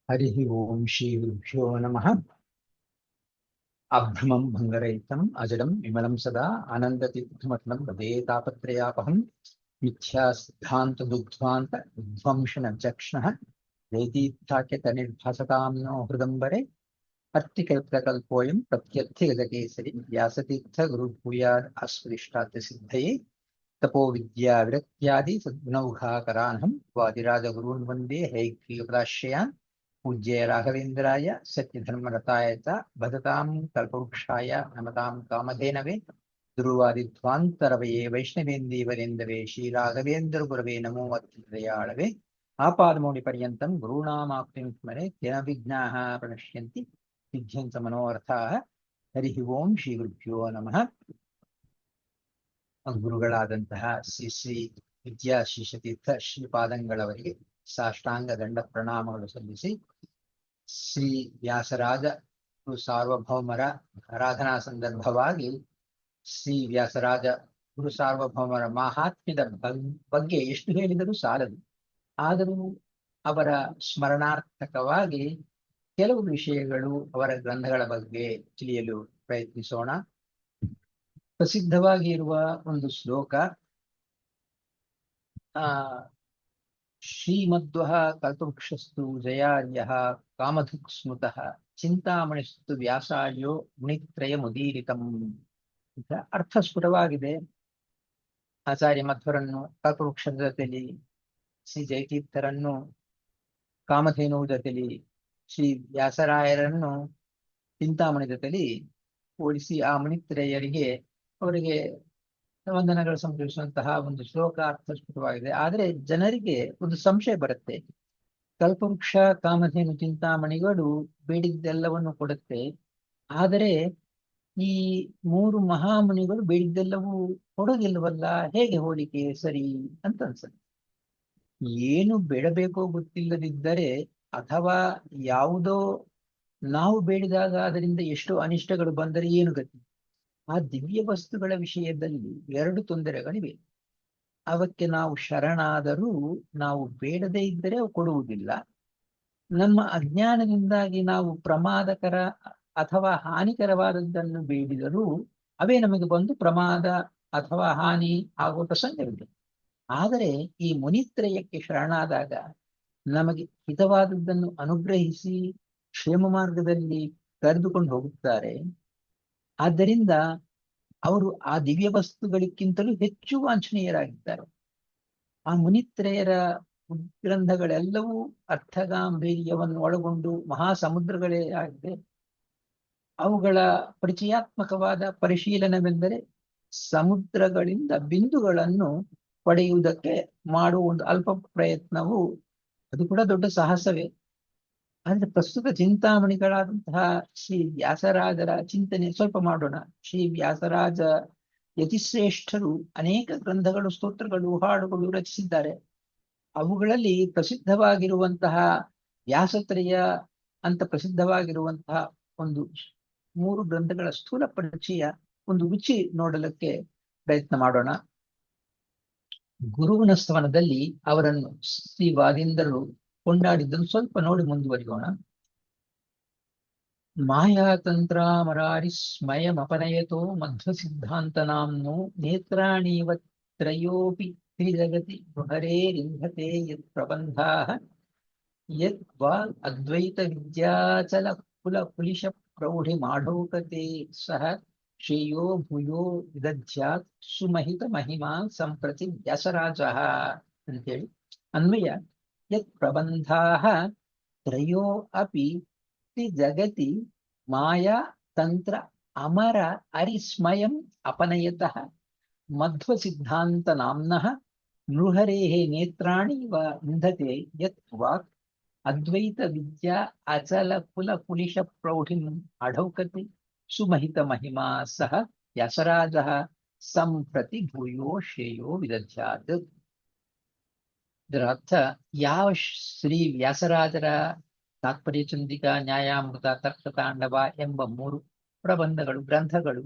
हरिः ओं श्रीगुरुभ्यो नमः। अभ्रमं भङ्गरहितम् अजडं विमलं सदा आनन्दतीर्थमतलं वदे तापत्रयापहं मिथ्यासिद्धान्तदुद्ध्वान्त विध्वंसनचक्ष्णः वेतीर्थाख्यतनिर्भासतां नो हृदम्बरे अत्तिकल्पकल्पोऽयं प्रत्यर्थिगतकेसरि व्यासतीर्थगुरुभूयाद् अस्मदिष्टार्थसिद्धये तपो विद्या विरक्त्यादि सद्गुणौघाकरानहं वादिराजगुरून् वन्दे हैग्रीवपदाश्रयान् पूज्य राघवेन्द्राय सत्यधर्मरताय च भजतां कल्पवृक्षाय नमतां कामधेनवे ध्रुवादिध्वान्तरवये वैष्णवेन्दीवरेन्दवे श्रीराघवेन्द्रगुरवे नमो अत्युदयाळवे आपादमौलिपर्यन्तं गुरूणामाप्तिं स्मरे तेन विघ्नाः प्रणश्यन्ति सिद्ध्यन्त मनोरथाः। हरिः ओं श्रीगुरुभ्यो नमः। ಗುರುಗಳಾದಂತಹ ಶ್ರೀ ಶ್ರೀ ವಿದ್ಯಾಶೀಷತೀರ್ಥ ಶ್ರೀಪಾದಂಗಳವರಿಗೆ ಸಾಷ್ಟಾಂಗ ದಂಡ ಪ್ರಣಾಮಗಳು ಸಲ್ಲಿಸಿ ಶ್ರೀ ವ್ಯಾಸರಾಜ ಗುರು ಸಾರ್ವಭೌಮರ ಆರಾಧನಾ ಸಂದರ್ಭವಾಗಿ ಶ್ರೀ ವ್ಯಾಸರಾಜ ಗುರು ಸಾರ್ವಭೌಮರ ಮಾಹಾತ್ಮ್ಯದ ಬಗ್ಗೆ ಎಷ್ಟು ಹೇಳಿದರೂ ಸಾಲದು. ಆದರೂ ಅವರ ಸ್ಮರಣಾರ್ಥಕವಾಗಿ ಕೆಲವು ವಿಷಯಗಳು ಅವರ ಗ್ರಂಥಗಳ ಬಗ್ಗೆ ತಿಳಿಯಲು ಪ್ರಯತ್ನಿಸೋಣ. ಪ್ರಸಿದ್ಧವಾಗಿ ಇರುವ ಒಂದು ಶ್ಲೋಕ, ಶ್ರೀಮಧ್ವಃ ಕಲ್ಪವೃಕ್ಷಸ್ತು ಜಯಾರ್ಯಃ ಕಾಮಧುಕ್ ಸ್ಮೃತಃ ಚಿಂತಾಮಣಿಸ್ತು ವ್ಯಾಸಾರ್ಯೋ ಮುನಿತ್ರಯ ಮುದೀರಿತಂ ಅಂತ ಅರ್ಥ ಸ್ಫುಟವಾಗಿದೆ. ಆಚಾರ್ಯ ಮಧ್ವರನ್ನು ಕಲ್ಪವೃಕ್ಷದ ಜೊತೆಲಿ, ಶ್ರೀ ಜಯತೀರ್ಥರನ್ನು ಕಾಮಧೇನು ಜೊತೆಲಿ, ಶ್ರೀ ವ್ಯಾಸರಾಯರನ್ನು ಚಿಂತಾಮಣಿ ಜೊತೆಲಿ ಹೋಲಿಸಿ ಆ ಮುನಿತ್ರಯರಿಗೆ ಅವರಿಗೆ ವಂದನಗಳು ಸಂಭವಿಸುವಂತಹ ಒಂದು ಶ್ಲೋಕ ಅರ್ಥಸ್ಫುಟವಾಗಿದೆ. ಆದರೆ ಜನರಿಗೆ ಒಂದು ಸಂಶಯ ಬರುತ್ತೆ. ಕಲ್ಪವೃಕ್ಷ, ಕಾಮಧೇನು, ಚಿಂತಾಮಣಿಗಳು ಬೇಡಿದ್ದೆಲ್ಲವನ್ನು ಕೊಡುತ್ತೆ, ಆದರೆ ಈ ಮೂರು ಮಹಾಮುನಿಗಳು ಬೇಡಿದ್ದೆಲ್ಲವೂ ಕೊಡೋದಿಲ್ವಲ್ಲ, ಹೇಗೆ ಹೋಲಿಕೆ ಸರಿ ಅಂತ ಅನ್ಸುತ್ತೆ. ಏನು ಬೇಡಬೇಕೋ ಗೊತ್ತಿಲ್ಲದಿದ್ದರೆ ಅಥವಾ ಯಾವುದೋ ನಾವು ಬೇಡಿದಾಗ ಅದರಿಂದ ಎಷ್ಟೋ ಅನಿಷ್ಟಗಳು ಬಂದರೆ ಏನು ಗತಿ? ಆ ದಿವ್ಯ ವಸ್ತುಗಳ ವಿಷಯದಲ್ಲಿ ಎರಡು ತೊಂದರೆಗಳಿವೆ. ಅವಕ್ಕೆ ನಾವು ಶರಣಾದರೂ ನಾವು ಬೇಡದೇ ಇದ್ದರೆ ಅವು ಕೊಡುವುದಿಲ್ಲ. ನಮ್ಮ ಅಜ್ಞಾನದಿಂದಾಗಿ ನಾವು ಪ್ರಮಾದಕರ ಅಥವಾ ಹಾನಿಕರವಾದದ್ದನ್ನು ಬೇಡಿದರೂ ಅವೇ ನಮಗೆ ಬಂದು ಪ್ರಮಾದ ಅಥವಾ ಹಾನಿ ಆಗುವ ಪ್ರಸಂಗವಿದೆ. ಆದರೆ ಈ ಮುನಿತ್ರಯಕ್ಕೆ ಶರಣಾದಾಗ ನಮಗೆ ಹಿತವಾದದ್ದನ್ನು ಅನುಗ್ರಹಿಸಿ ಕ್ಷೇಮ ಮಾರ್ಗದಲ್ಲಿ ಕರೆದುಕೊಂಡು ಹೋಗುತ್ತಾರೆ. ಆದ್ದರಿಂದ ಅವರು ಆ ದಿವ್ಯ ವಸ್ತುಗಳಿಗಿಂತಲೂ ಹೆಚ್ಚು ವಾಂಛನೀಯರಾಗಿದ್ದಾರೆ. ಆ ಮುನಿತ್ರಯರ ಗ್ರಂಥಗಳೆಲ್ಲವೂ ಅರ್ಥಗಾಂಭೀರ್ಯವನ್ನು ಒಳಗೊಂಡು ಮಹಾಸಮುದ್ರಗಳೇ ಆಗಿದೆ. ಅವುಗಳ ಪರಿಚಯಾತ್ಮಕವಾದ ಪರಿಶೀಲನವೆಂದರೆ ಸಮುದ್ರಗಳಿಂದ ಬಿಂದುಗಳನ್ನು ಪಡೆಯುವುದಕ್ಕೆ ಮಾಡುವ ಒಂದು ಅಲ್ಪ ಪ್ರಯತ್ನವು ಅದು ಕೂಡ ದೊಡ್ಡ ಸಾಹಸವೇ. ಆದ್ರೆ ಪ್ರಸ್ತುತ ಚಿಂತಾಮಣಿಗಳಾದಂತಹ ಶ್ರೀ ವ್ಯಾಸರಾಜರ ಚಿಂತನೆ ಸ್ವಲ್ಪ ಮಾಡೋಣ. ಶ್ರೀ ವ್ಯಾಸರಾಜ ಯತಿಶ್ರೇಷ್ಠರು ಅನೇಕ ಗ್ರಂಥಗಳು, ಸ್ತೋತ್ರಗಳು, ಹಾಡುಗಳು ರಚಿಸಿದ್ದಾರೆ. ಅವುಗಳಲ್ಲಿ ಪ್ರಸಿದ್ಧವಾಗಿರುವಂತಹ ವ್ಯಾಸತ್ರಯ ಅಂತ ಪ್ರಸಿದ್ಧವಾಗಿರುವಂತಹ ಒಂದು 3 ಗ್ರಂಥಗಳ ಸ್ಥೂಲ ಪರಿಚಯ, ಒಂದು ರುಚಿ ನೋಡಲಿಕ್ಕೆ ಪ್ರಯತ್ನ ಮಾಡೋಣ. ಗುರುವಿನ ಸ್ತವನದಲ್ಲಿ ಅವರನ್ನು ಶ್ರೀ ವಾದೀಂದ್ರರು ಕೊಂಡಾಡಿದ್ದನ್ನು ಸ್ವಲ್ಪ ನೋಡಿ ಮುಂದುವರಿಯೋಣ. ಮಾಯಾತಂತ್ರಾಮರಾರಿಸ್ಮಯಮಪನಯತೋ ಮಧ್ವ ಸಿದ್ಧಾಂತ ನಾಮ್ನೋ ನೇತ್ರಾಣೀವ ತ್ರಯೋಪಿ ತ್ರಿಜಗತಿ ಹರೇರಿಂಧತೆ ಯತ್ ಪ್ರಬಂಧಾಃ ಯದ್ ವಾ ಅದ್ವೈತ ವಿದ್ಯಾಚಲ ಕುಲ ಕುಲಿಶ ಪ್ರೌಢಿ ಮಾಡೌಕತೆ ಸಹ ಶ್ರೇಯೋ ಭೂಯೋ ವಿದಧ್ಯಾತ್ ಸುಮಹಿತ ಮಹಿಮಾ ಸಂಪ್ರತಿ ವ್ಯಾಸರಾಜಃ ಅಂತೇಳಿ ಅನ್ವಯ. ಯತ್ ಪ್ರಬಂಧಾಃ ತ್ರಯೋ ಅಪಿ ಜಗತಿ ಮಾಯಾ ತಂತ್ರ ಅಮರ ಅರಿಸ್ಮಯಂ ಅಪನಯತಃ ಮಧ್ವ ಸಿದ್ಧಾಂತ ನಾಮ್ನಃ ನೃಹರೇಃ ನೇತ್ರಾಣಿ ಇವ ಇಂಧತೆ ಯತ್ ವಾಕ್ ಅದ್ವೈತ ವಿದ್ಯಾ ಅಚಲ ಕುಲ ಕುಲಿಶ ಪ್ರೌಢಿಂ ಅಢೌಕತೆ ಸುಮಹಿತ ಮಹಿಮಾ ಸಹ ವ್ಯಾಸರಾಜಃ ಸಂಪ್ರತಿ ಭೂಯೋ ಶ್ರೇಯೋ ವಿದಧ್ಯಾತ್. ಇದರ ಅರ್ಥ, ಯಾವ ಶ್ರೀ ವ್ಯಾಸರಾಜರ ತಾತ್ಪರ್ಯ ಚಂದ್ರಿಕಾ, ನ್ಯಾಯಾಮೃತ, ತರ್ಕತಾಂಡವ ಎಂಬ 3 ಪ್ರಬಂಧಗಳು, ಗ್ರಂಥಗಳು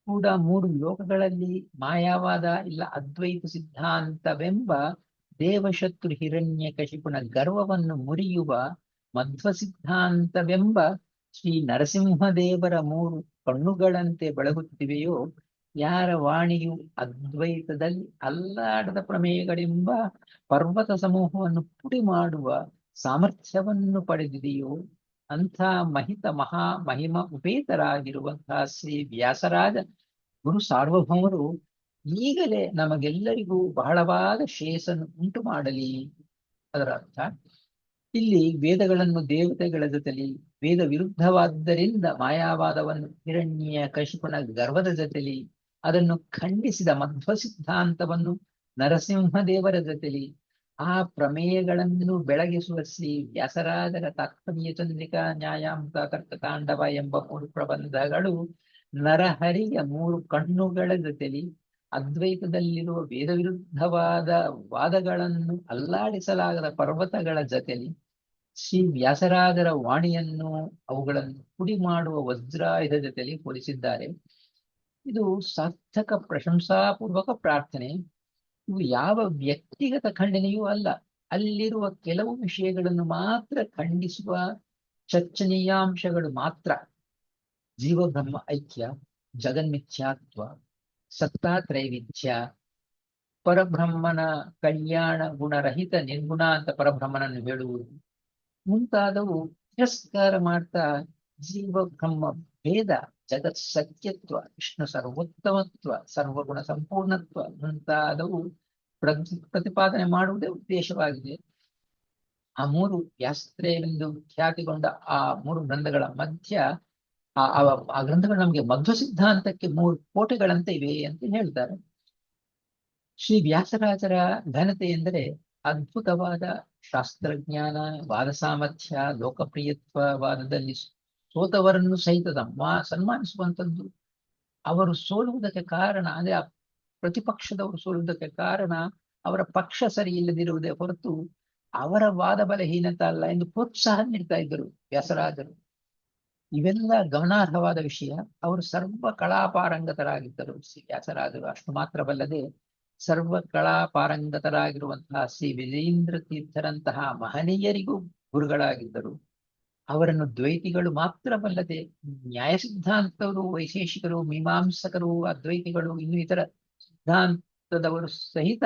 ಕೂಡ 3 ಲೋಕಗಳಲ್ಲಿ ಮಾಯಾವಾದ ಇಲ್ಲ ಅದ್ವೈತ ಸಿದ್ಧಾಂತವೆಂಬ ದೇವಶತ್ರು ಹಿರಣ್ಯಕಶಿಪುನ ಗರ್ವವನ್ನು ಮುರಿಯುವ ಮಧ್ವ ಸಿದ್ಧಾಂತವೆಂಬ ಶ್ರೀ ನರಸಿಂಹದೇವರ ಮೂರು ಕಣ್ಣುಗಳಂತೆ ಬೆಳಗುತ್ತಿವೆಯೋ, ಯಾರ ವಾಣಿಯು ಅದ್ವೈತದಲ್ಲಿ ಅಲ್ಲಾಡದ ಪ್ರಮೇಯಗಳೆಂಬ ಪರ್ವತ ಸಮೂಹವನ್ನು ಪುಡಿ ಮಾಡುವ ಸಾಮರ್ಥ್ಯವನ್ನು ಪಡೆದಿದೆಯೋ, ಅಂಥ ಮಹಿತ ಮಹಾ ಮಹಿಮ ಉಪೇತರಾಗಿರುವಂತಹ ಶ್ರೀ ವ್ಯಾಸರಾಜ ಗುರು ಸಾರ್ವಭೌಮರು ಈಗಲೇ ನಮಗೆಲ್ಲರಿಗೂ ಬಹಳವಾದ ಶ್ರೇಯಸ್ಸನ್ನು ಉಂಟು ಮಾಡಲಿ. ಅದರ ಅರ್ಥ, ಇಲ್ಲಿ ವೇದಗಳನ್ನು ದೇವತೆಗಳ ಜೊತೆಲಿ, ವೇದ ವಿರುದ್ಧವಾದ್ದರಿಂದ ಮಾಯಾವಾದವನ್ನು ಹಿರಣ್ಯ ಕಶಿಪುನ ಗರ್ವದ ಜೊತೆಲಿ, ಅದನ್ನು ಖಂಡಿಸಿದ ಮಧ್ವ ಸಿದ್ಧಾಂತವನ್ನು ನರಸಿಂಹದೇವರ ಜೊತೆಲಿ, ಆ ಪ್ರಮೇಯಗಳನ್ನು ಬೆಳಗಿಸುವ ಶ್ರೀ ವ್ಯಾಸರಾಜರ ತಾತ್ಪರ್ಯ ಚಂದ್ರಿಕಾ ನ್ಯಾಯಾಮೃತ ಕರ್ತಕಾಂಡವ ಎಂಬ ಮೂರು ಪ್ರಬಂಧಗಳು ನರಹರಿಯ ಮೂರು ಕಣ್ಣುಗಳ ಜೊತೆಲಿ ಅದ್ವೈತದಲ್ಲಿರುವ ವೇದ ವಿರುದ್ಧವಾದ ವಾದಗಳನ್ನು ಅಲ್ಲಾಡಿಸಲಾಗದ ಪರ್ವತಗಳ ಜೊತೆಲಿ ಶ್ರೀ ವ್ಯಾಸರಾಜರ ವಾಣಿಯನ್ನು ಅವುಗಳನ್ನು ಪುಡಿ ಮಾಡುವ ವಜ್ರಾಯುಧ ಜೊತೆಲಿ ಹೋಲಿಸಿದ್ದಾರೆ. ಇದು ಸಾರ್ಥಕ ಪ್ರಶಂಸಾಪೂರ್ವಕ ಪ್ರಾರ್ಥನೆ. ಇವು ಯಾವ ವ್ಯಕ್ತಿಗತ ಖಂಡನೆಯೂ ಅಲ್ಲ, ಅಲ್ಲಿರುವ ಕೆಲವು ವಿಷಯಗಳನ್ನು ಮಾತ್ರ ಖಂಡಿಸುವ ಚರ್ಚನೀಯಾಂಶಗಳು ಮಾತ್ರ. ಜೀವಬ್ರಹ್ಮ ಐಕ್ಯ, ಜಗನ್ಮಿಥ್ಯಾತ್ವ, ಸತ್ತಾತ್ರೈವಿಧ್ಯ, ಪರಬ್ರಹ್ಮನ ಕಲ್ಯಾಣ ಗುಣರಹಿತ ನಿರ್ಗುಣ ಅಂತ ಪರಬ್ರಹ್ಮನನ್ನು ಹೇಳುವುದು ಮುಂತಾದವು ತಿರಸ್ಕಾರ ಮಾಡ್ತಾ ಜೀವ ಬ್ರಹ್ಮ ಭೇದ, ಜಗತ್ ಸತ್ಯತ್ವ, ವಿಷ್ಣು ಸರ್ವೋತ್ತಮತ್ವ, ಸರ್ವಗುಣ ಸಂಪೂರ್ಣತ್ವ ಮುಂತಾದವು ಪ್ರತಿಪಾದನೆ ಮಾಡುವುದೇ ಉದ್ದೇಶವಾಗಿದೆ. ಆ ಮೂರು ವ್ಯಾಸತ್ರಯವೆಂದು ಖ್ಯಾತಿಗೊಂಡ ಆ ಮೂರು ಗ್ರಂಥಗಳ ಮಧ್ಯ ಆ ಗ್ರಂಥಗಳು ನಮಗೆ ಮಧ್ವ ಸಿದ್ಧಾಂತಕ್ಕೆ ಮೂರು ಕೋಟೆಗಳಂತೆ ಇವೆ ಅಂತ ಹೇಳ್ತಾರೆ. ಶ್ರೀ ವ್ಯಾಸರಾಜರ ಘನತೆ ಎಂದರೆ ಅದ್ಭುತವಾದ ಶಾಸ್ತ್ರಜ್ಞಾನ, ವಾದ ಸಾಮರ್ಥ್ಯ, ಲೋಕಪ್ರಿಯತ್ವವಾದದಲ್ಲಿ ಸೋತವರನ್ನು ಸಹಿತ ಸನ್ಮಾನಿಸುವಂಥದ್ದು. ಅವರು ಸೋಲುವುದಕ್ಕೆ ಕಾರಣ ಅಂದ್ರೆ ಆ ಪ್ರತಿಪಕ್ಷದವರು ಸೋಲುವುದಕ್ಕೆ ಕಾರಣ ಅವರ ಪಕ್ಷ ಸರಿ ಇಲ್ಲದಿರುವುದೇ ಹೊರತು ಅವರ ವಾದ ಬಲಹೀನತೆ ಅಲ್ಲ ಎಂದು ಪ್ರೋತ್ಸಾಹ ನೀಡ್ತಾ ಇದ್ದರು ವ್ಯಾಸರಾಜರು. ಇವೆಲ್ಲ ಗಮನಾರ್ಹವಾದ ವಿಷಯ. ಅವರು ಸರ್ವ ಕಲಾಪಾರಂಗತರಾಗಿದ್ದರು ಶ್ರೀ ವ್ಯಾಸರಾಜರು. ಅಷ್ಟು ಮಾತ್ರವಲ್ಲದೆ ಸರ್ವ ಕಲಾಪಾರಂಗತರಾಗಿರುವಂತಹ ಶ್ರೀ ವಿಜಯೇಂದ್ರ ತೀರ್ಥರಂತಹ ಮಹನೀಯರಿಗೂ ಗುರುಗಳಾಗಿದ್ದರು. ಅವರನ್ನು ದ್ವೈತಿಗಳು ಮಾತ್ರವಲ್ಲದೆ ನ್ಯಾಯ ಸಿದ್ಧಾಂತವರು, ವೈಶೇಷಿಕರು, ಮೀಮಾಂಸಕರು, ಅದ್ವೈತಿಗಳು, ಇನ್ನು ಇತರ ಸಿದ್ಧಾಂತದವರು ಸಹಿತ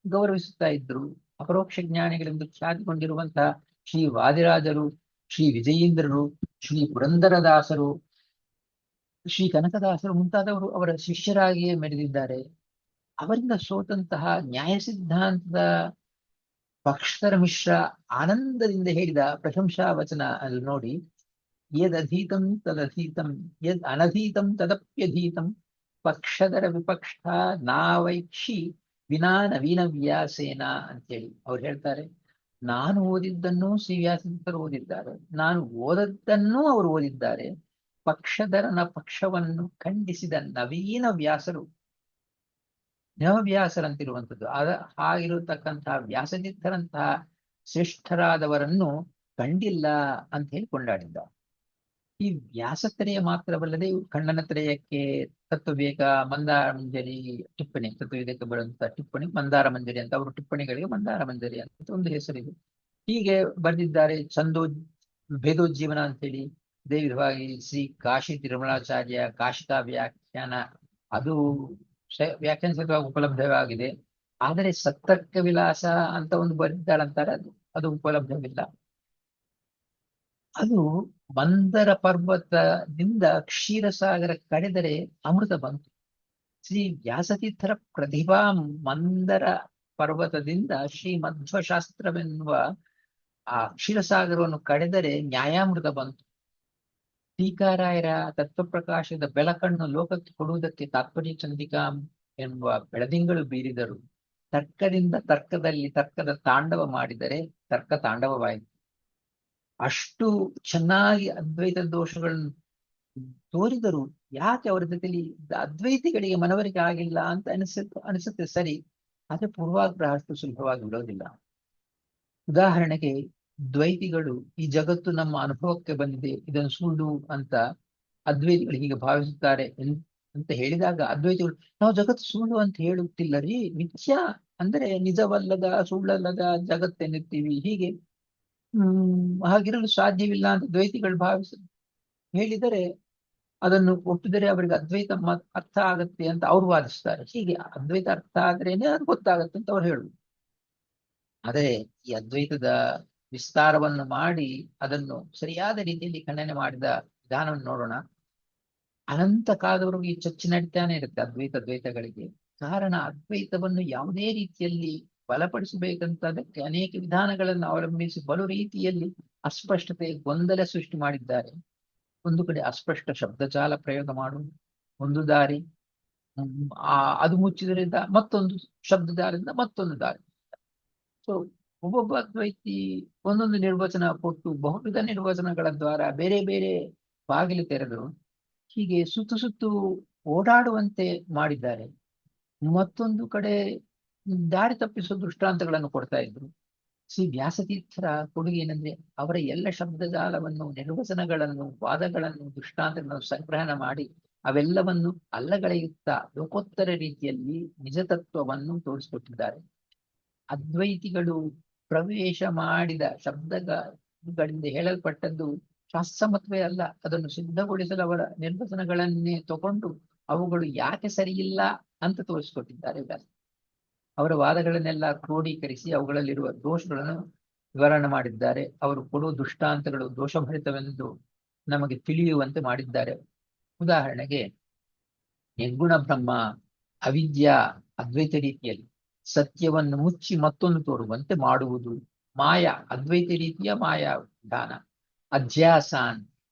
ಗೌರವಿಸುತ್ತಾ ಇದ್ರು. ಅಪರೋಕ್ಷ ಜ್ಞಾನಿಗಳೆಂದು ಖ್ಯಾತಿಗೊಂಡಿರುವಂತಹ ಶ್ರೀ ವಾದಿರಾಜರು, ಶ್ರೀ ವಿಜಯೇಂದ್ರರು, ಶ್ರೀ ಪುರಂದರದಾಸರು, ಶ್ರೀ ಕನಕದಾಸರು ಮುಂತಾದವರು ಅವರ ಶಿಷ್ಯರಾಗಿಯೇ ಮೆರೆದಿದ್ದಾರೆ. ಅವರಿಂದ ಸೋತಂತಹ ನ್ಯಾಯ ಸಿದ್ಧಾಂತದ ಪಕ್ಷಧರ ಮಿಶ್ರ ಆನಂದದಿಂದ ಹೇಳಿದ ಪ್ರಶಂಸಾ ವಚನ ಅಲ್ಲಿ ನೋಡಿ, ಯದಧೀತಂ ತದಧೀತಂ ಯದ್ ಅನಧೀತಂ ತದಪ್ಯಧೀತಂ ಪಕ್ಷಧರ ವಿಪಕ್ಷ ನಾವೈಕ್ಷಿ ವಿನಾ ನವೀನ ವ್ಯಾಸೇನ ಅಂತೇಳಿ ಅವ್ರು ಹೇಳ್ತಾರೆ. ನಾನು ಓದಿದ್ದನ್ನು ಶ್ರೀ ವ್ಯಾಸರು ಓದಿದ್ದಾರೆ, ನಾನು ಓದದ್ದನ್ನೂ ಅವರು ಓದಿದ್ದಾರೆ. ಪಕ್ಷಧರನ ಪಕ್ಷವನ್ನು ಖಂಡಿಸಿದ ನವೀನ ವ್ಯಾಸರು, ನವವ್ಯಾಸರಂತಿರುವಂಥದ್ದು ಹಾಗಿರತಕ್ಕಂತಹ ವ್ಯಾಸತೀರ್ಥರಂತಹ ಶ್ರೇಷ್ಠರಾದವರನ್ನು ಕಂಡಿಲ್ಲ ಅಂತ ಹೇಳಿ ಕೊಂಡಾಡಿದ್ದ. ಈ ವ್ಯಾಸತ್ರಯ ಮಾತ್ರವಲ್ಲದೆ ಖಂಡನತ್ರಯಕ್ಕೆ ತತ್ವವೇಗ, ಮಂದಾರ ಮಂಜರಿ ಟಿಪ್ಪಣಿ, ತತ್ವವೇದಕ್ಕೆ ಬರುವಂತಹ ಟಿಪ್ಪಣಿ ಮಂದಾರ ಮಂಜರಿ ಅಂತ, ಅವರು ಟಿಪ್ಪಣಿಗಳಿಗೆ ಮಂದಾರ ಮಂಜರಿ ಅಂತ ಒಂದು ಹೆಸರಿದೆ. ಹೀಗೆ ಬರೆದಿದ್ದಾರೆ. ಭೇದೋಜ್ಜೀವನ ಅಂತೇಳಿ ಇದೇ ವಿಧವಾಗಿ ಶ್ರೀ ಕಾಶಿ ತಿರುಮಲಾಚಾರ್ಯ ಕಾಶಿಕಾ ವ್ಯಾಖ್ಯಾನ, ಅದು ವ್ಯಾಖ್ಯಾನ ಸಹಿತವಾಗಿ ಉಪಲಬ್ಧವಾಗಿದೆ. ಆದರೆ ಸತ್ತರ್ಕ ವಿಲಾಸ ಅಂತ ಒಂದು ಬರೆದಿದ್ದಾಳಂತಾರೆ, ಅದು ಉಪಲಬ್ಧವಿಲ್ಲ. ಅದು ಮಂದರ ಪರ್ವತದಿಂದ ಕ್ಷೀರಸಾಗರ ಕಡೆದರೆ ಅಮೃತ ಬಂತು. ಶ್ರೀ ವ್ಯಾಸತೀರ್ಥರ ಪ್ರತಿಭಾ ಮಂದರ ಪರ್ವತದಿಂದ ಶ್ರೀ ಮಧ್ವಶಾಸ್ತ್ರವೆನ್ನುವ ಆ ಕ್ಷೀರಸಾಗರವನ್ನು ಕಡೆದರೆ ನ್ಯಾಯಾಮೃತ ಬಂತು. ಟೀಕಾರಾಯರ ತತ್ವಪ್ರಕಾಶದ ಬೆಳಕನ್ನು ಲೋಕಕ್ಕೆ ಕೊಡುವುದಕ್ಕೆ ತಾತ್ಪರ್ಯ ಚಂದ್ರಿಕಾ ಎಂಬ ಬೆಳದಿಂಗಳು ಬೀರಿದರು. ತರ್ಕದಿಂದ ತರ್ಕದಲ್ಲಿ ತರ್ಕದ ತಾಂಡವ ಮಾಡಿದರೆ ತರ್ಕ ತಾಂಡವವಾಯಿತು. ಅಷ್ಟು ಚೆನ್ನಾಗಿ ಅದ್ವೈತ ದೋಷಗಳನ್ನು ತೋರಿದರು. ಯಾಕೆ ಅವರ ಜೊತೆಲಿ ಅದ್ವೈತಿಗಳಿಗೆ ಮನವರಿಕೆ ಆಗಿಲ್ಲ ಅಂತ ಅನಿಸುತ್ತೆ ಸರಿ, ಆದ್ರೆ ಪೂರ್ವಾಗ್ರಹ ಅಷ್ಟು ಸುಲಭವಾಗಿ ಬಿಡೋದಿಲ್ಲ. ಉದಾಹರಣೆಗೆ, ದ್ವೈತಿಗಳು ಈ ಜಗತ್ತು ನಮ್ಮ ಅನುಭವಕ್ಕೆ ಬಂದಿದೆ, ಇದನ್ನು ಸುಳ್ಳು ಅಂತ ಅದ್ವೈತಿಗಳು ಹೀಗೆ ಭಾವಿಸುತ್ತಾರೆ ಅಂತ ಹೇಳಿದಾಗ ಅದ್ವೈತಿಗಳು, ನಾವು ಜಗತ್ತು ಸುಳ್ಳು ಅಂತ ಹೇಳುತ್ತಿಲ್ಲ ರೀ, ಮಿಥ್ಯ ಅಂದ್ರೆ ನಿಜವಲ್ಲದ ಸುಳ್ಳಲ್ಲದ ಜಗತ್ತೆನ್ನುತ್ತೀವಿ. ಹೀಗೆ ಹಾಗಿರಲು ಸಾಧ್ಯವಿಲ್ಲ ಅಂತ ದ್ವೈತಿಗಳು ಹೇಳಿದರೆ ಅದನ್ನು ಒಪ್ಪಿದರೆ ಅವರಿಗೆ ಅದ್ವೈತ ಅರ್ಥ ಆಗತ್ತೆ ಅಂತ ಅವ್ರು ವಾದಿಸ್ತಾರೆ. ಹೀಗೆ ಅದ್ವೈತ ಅರ್ಥ ಆದ್ರೇನೆ ಅದು ಗೊತ್ತಾಗತ್ತೆ ಅಂತ ಅವ್ರು ಹೇಳುದು. ಆದರೆ ಈ ಅದ್ವೈತದ ವಿಸ್ತಾರವನ್ನು ಮಾಡಿ ಅದನ್ನು ಸರಿಯಾದ ರೀತಿಯಲ್ಲಿ ಖಂಡನೆ ಮಾಡಿದ ವಿಧಾನವನ್ನು ನೋಡೋಣ. ಅನಂತ ಕಾಲದವರೆಗೂ ಈ ಚರ್ಚೆ ನಡೀತಾನೆ ಇರುತ್ತೆ ದ್ವೈತಗಳಿಗೆ. ಕಾರಣ ಅದ್ವೈತವನ್ನು ಯಾವುದೇ ರೀತಿಯಲ್ಲಿ ಬಲಪಡಿಸಬೇಕಂತ ಅದಕ್ಕೆ ಅನೇಕ ವಿಧಾನಗಳನ್ನು ಅವಲಂಬಿಸಿ ಬಲು ರೀತಿಯಲ್ಲಿ ಅಸ್ಪಷ್ಟತೆ, ಗೊಂದಲ ಸೃಷ್ಟಿ ಮಾಡಿದ್ದಾರೆ. ಒಂದು ಕಡೆ ಅಸ್ಪಷ್ಟ ಶಬ್ದಜಾಲ ಪ್ರಯೋಗ ಮಾಡುವುದು ಒಂದು ದಾರಿ, ಅದು ಮುಚ್ಚಿದ್ರಿಂದ ಮತ್ತೊಂದು ಶಬ್ದಜಾಲದಿಂದ ಮತ್ತೊಂದು ದಾರಿ. ಸೊ ಒಬ್ಬೊಬ್ಬ ಅದ್ವೈತಿ ಒಂದೊಂದು ನಿರ್ವಚನ ಕೊಟ್ಟು ಬಹುವಿಧ ನಿರ್ವಚನಗಳ ದ್ವಾರ ಬೇರೆ ಬೇರೆ ಬಾಗಿಲು ತೆರೆದು ಹೀಗೆ ಸುತ್ತು ಓಡಾಡುವಂತೆ ಮಾಡಿದ್ದಾರೆ. ಮತ್ತೊಂದು ಕಡೆ ದಾರಿ ತಪ್ಪಿಸುವ ದೃಷ್ಟಾಂತಗಳನ್ನು ಕೊಡ್ತಾ ಇದ್ರು. ವ್ಯಾಸತೀರ್ಥರ ಕೊಡುಗೆ ಏನಂದ್ರೆ ಅವರ ಎಲ್ಲ ಶಬ್ದಜಾಲವನ್ನು, ನಿರ್ವಚನಗಳನ್ನು, ವಾದಗಳನ್ನು, ದೃಷ್ಟಾಂತಗಳನ್ನು ಸಂಗ್ರಹಣ ಮಾಡಿ ಅವೆಲ್ಲವನ್ನು ಅಲ್ಲಗಳೆಯುತ್ತಾ ಲೋಕೋತ್ತರ ರೀತಿಯಲ್ಲಿ ನಿಜತತ್ವವನ್ನು ತೋರಿಸಿಕೊಟ್ಟಿದ್ದಾರೆ. ಅದ್ವೈತಿಗಳು ಪ್ರವೇಶ ಮಾಡಿದ ಶಬ್ದಗಳಿಂದ ಹೇಳಲ್ಪಟ್ಟದ್ದು ಶಾಸ್ತ್ರಮತವೇ ಅಲ್ಲ. ಅದನ್ನು ಸಿದ್ಧಗೊಳಿಸಲು ಅವರ ನಿರ್ವಚನಗಳನ್ನೇ ತಗೊಂಡು ಅವುಗಳು ಯಾಕೆ ಸರಿಯಿಲ್ಲ ಅಂತ ತೋರಿಸಿಕೊಟ್ಟಿದ್ದಾರೆ. ಅವರ ವಾದಗಳನ್ನೆಲ್ಲ ಕ್ರೋಢೀಕರಿಸಿ ಅವುಗಳಲ್ಲಿರುವ ದೋಷಗಳನ್ನು ವಿವರಣೆ ಮಾಡಿದ್ದಾರೆ. ಅವರು ಕೊಡುವ ದೃಷ್ಟಾಂತಗಳು ದೋಷಭರಿತವೆಂದು ನಮಗೆ ತಿಳಿಯುವಂತೆ ಮಾಡಿದ್ದಾರೆ. ಉದಾಹರಣೆಗೆ ನಿರ್ಗುಣ ಬ್ರಹ್ಮ, ಅವಿದ್ಯಾ, ಅದ್ವೈತ ರೀತಿಯಲ್ಲಿ ಸತ್ಯವನ್ನು ಮುಚ್ಚಿ ಮತ್ತೊಂದು ತೋರುವಂತೆ ಮಾಡುವುದು, ಮಾಯಾ, ಅದ್ವೈತ ರೀತಿಯ ಮಾಯಾ ವಿಧಾನ, ಅಧ್ಯಾಸಾನ್,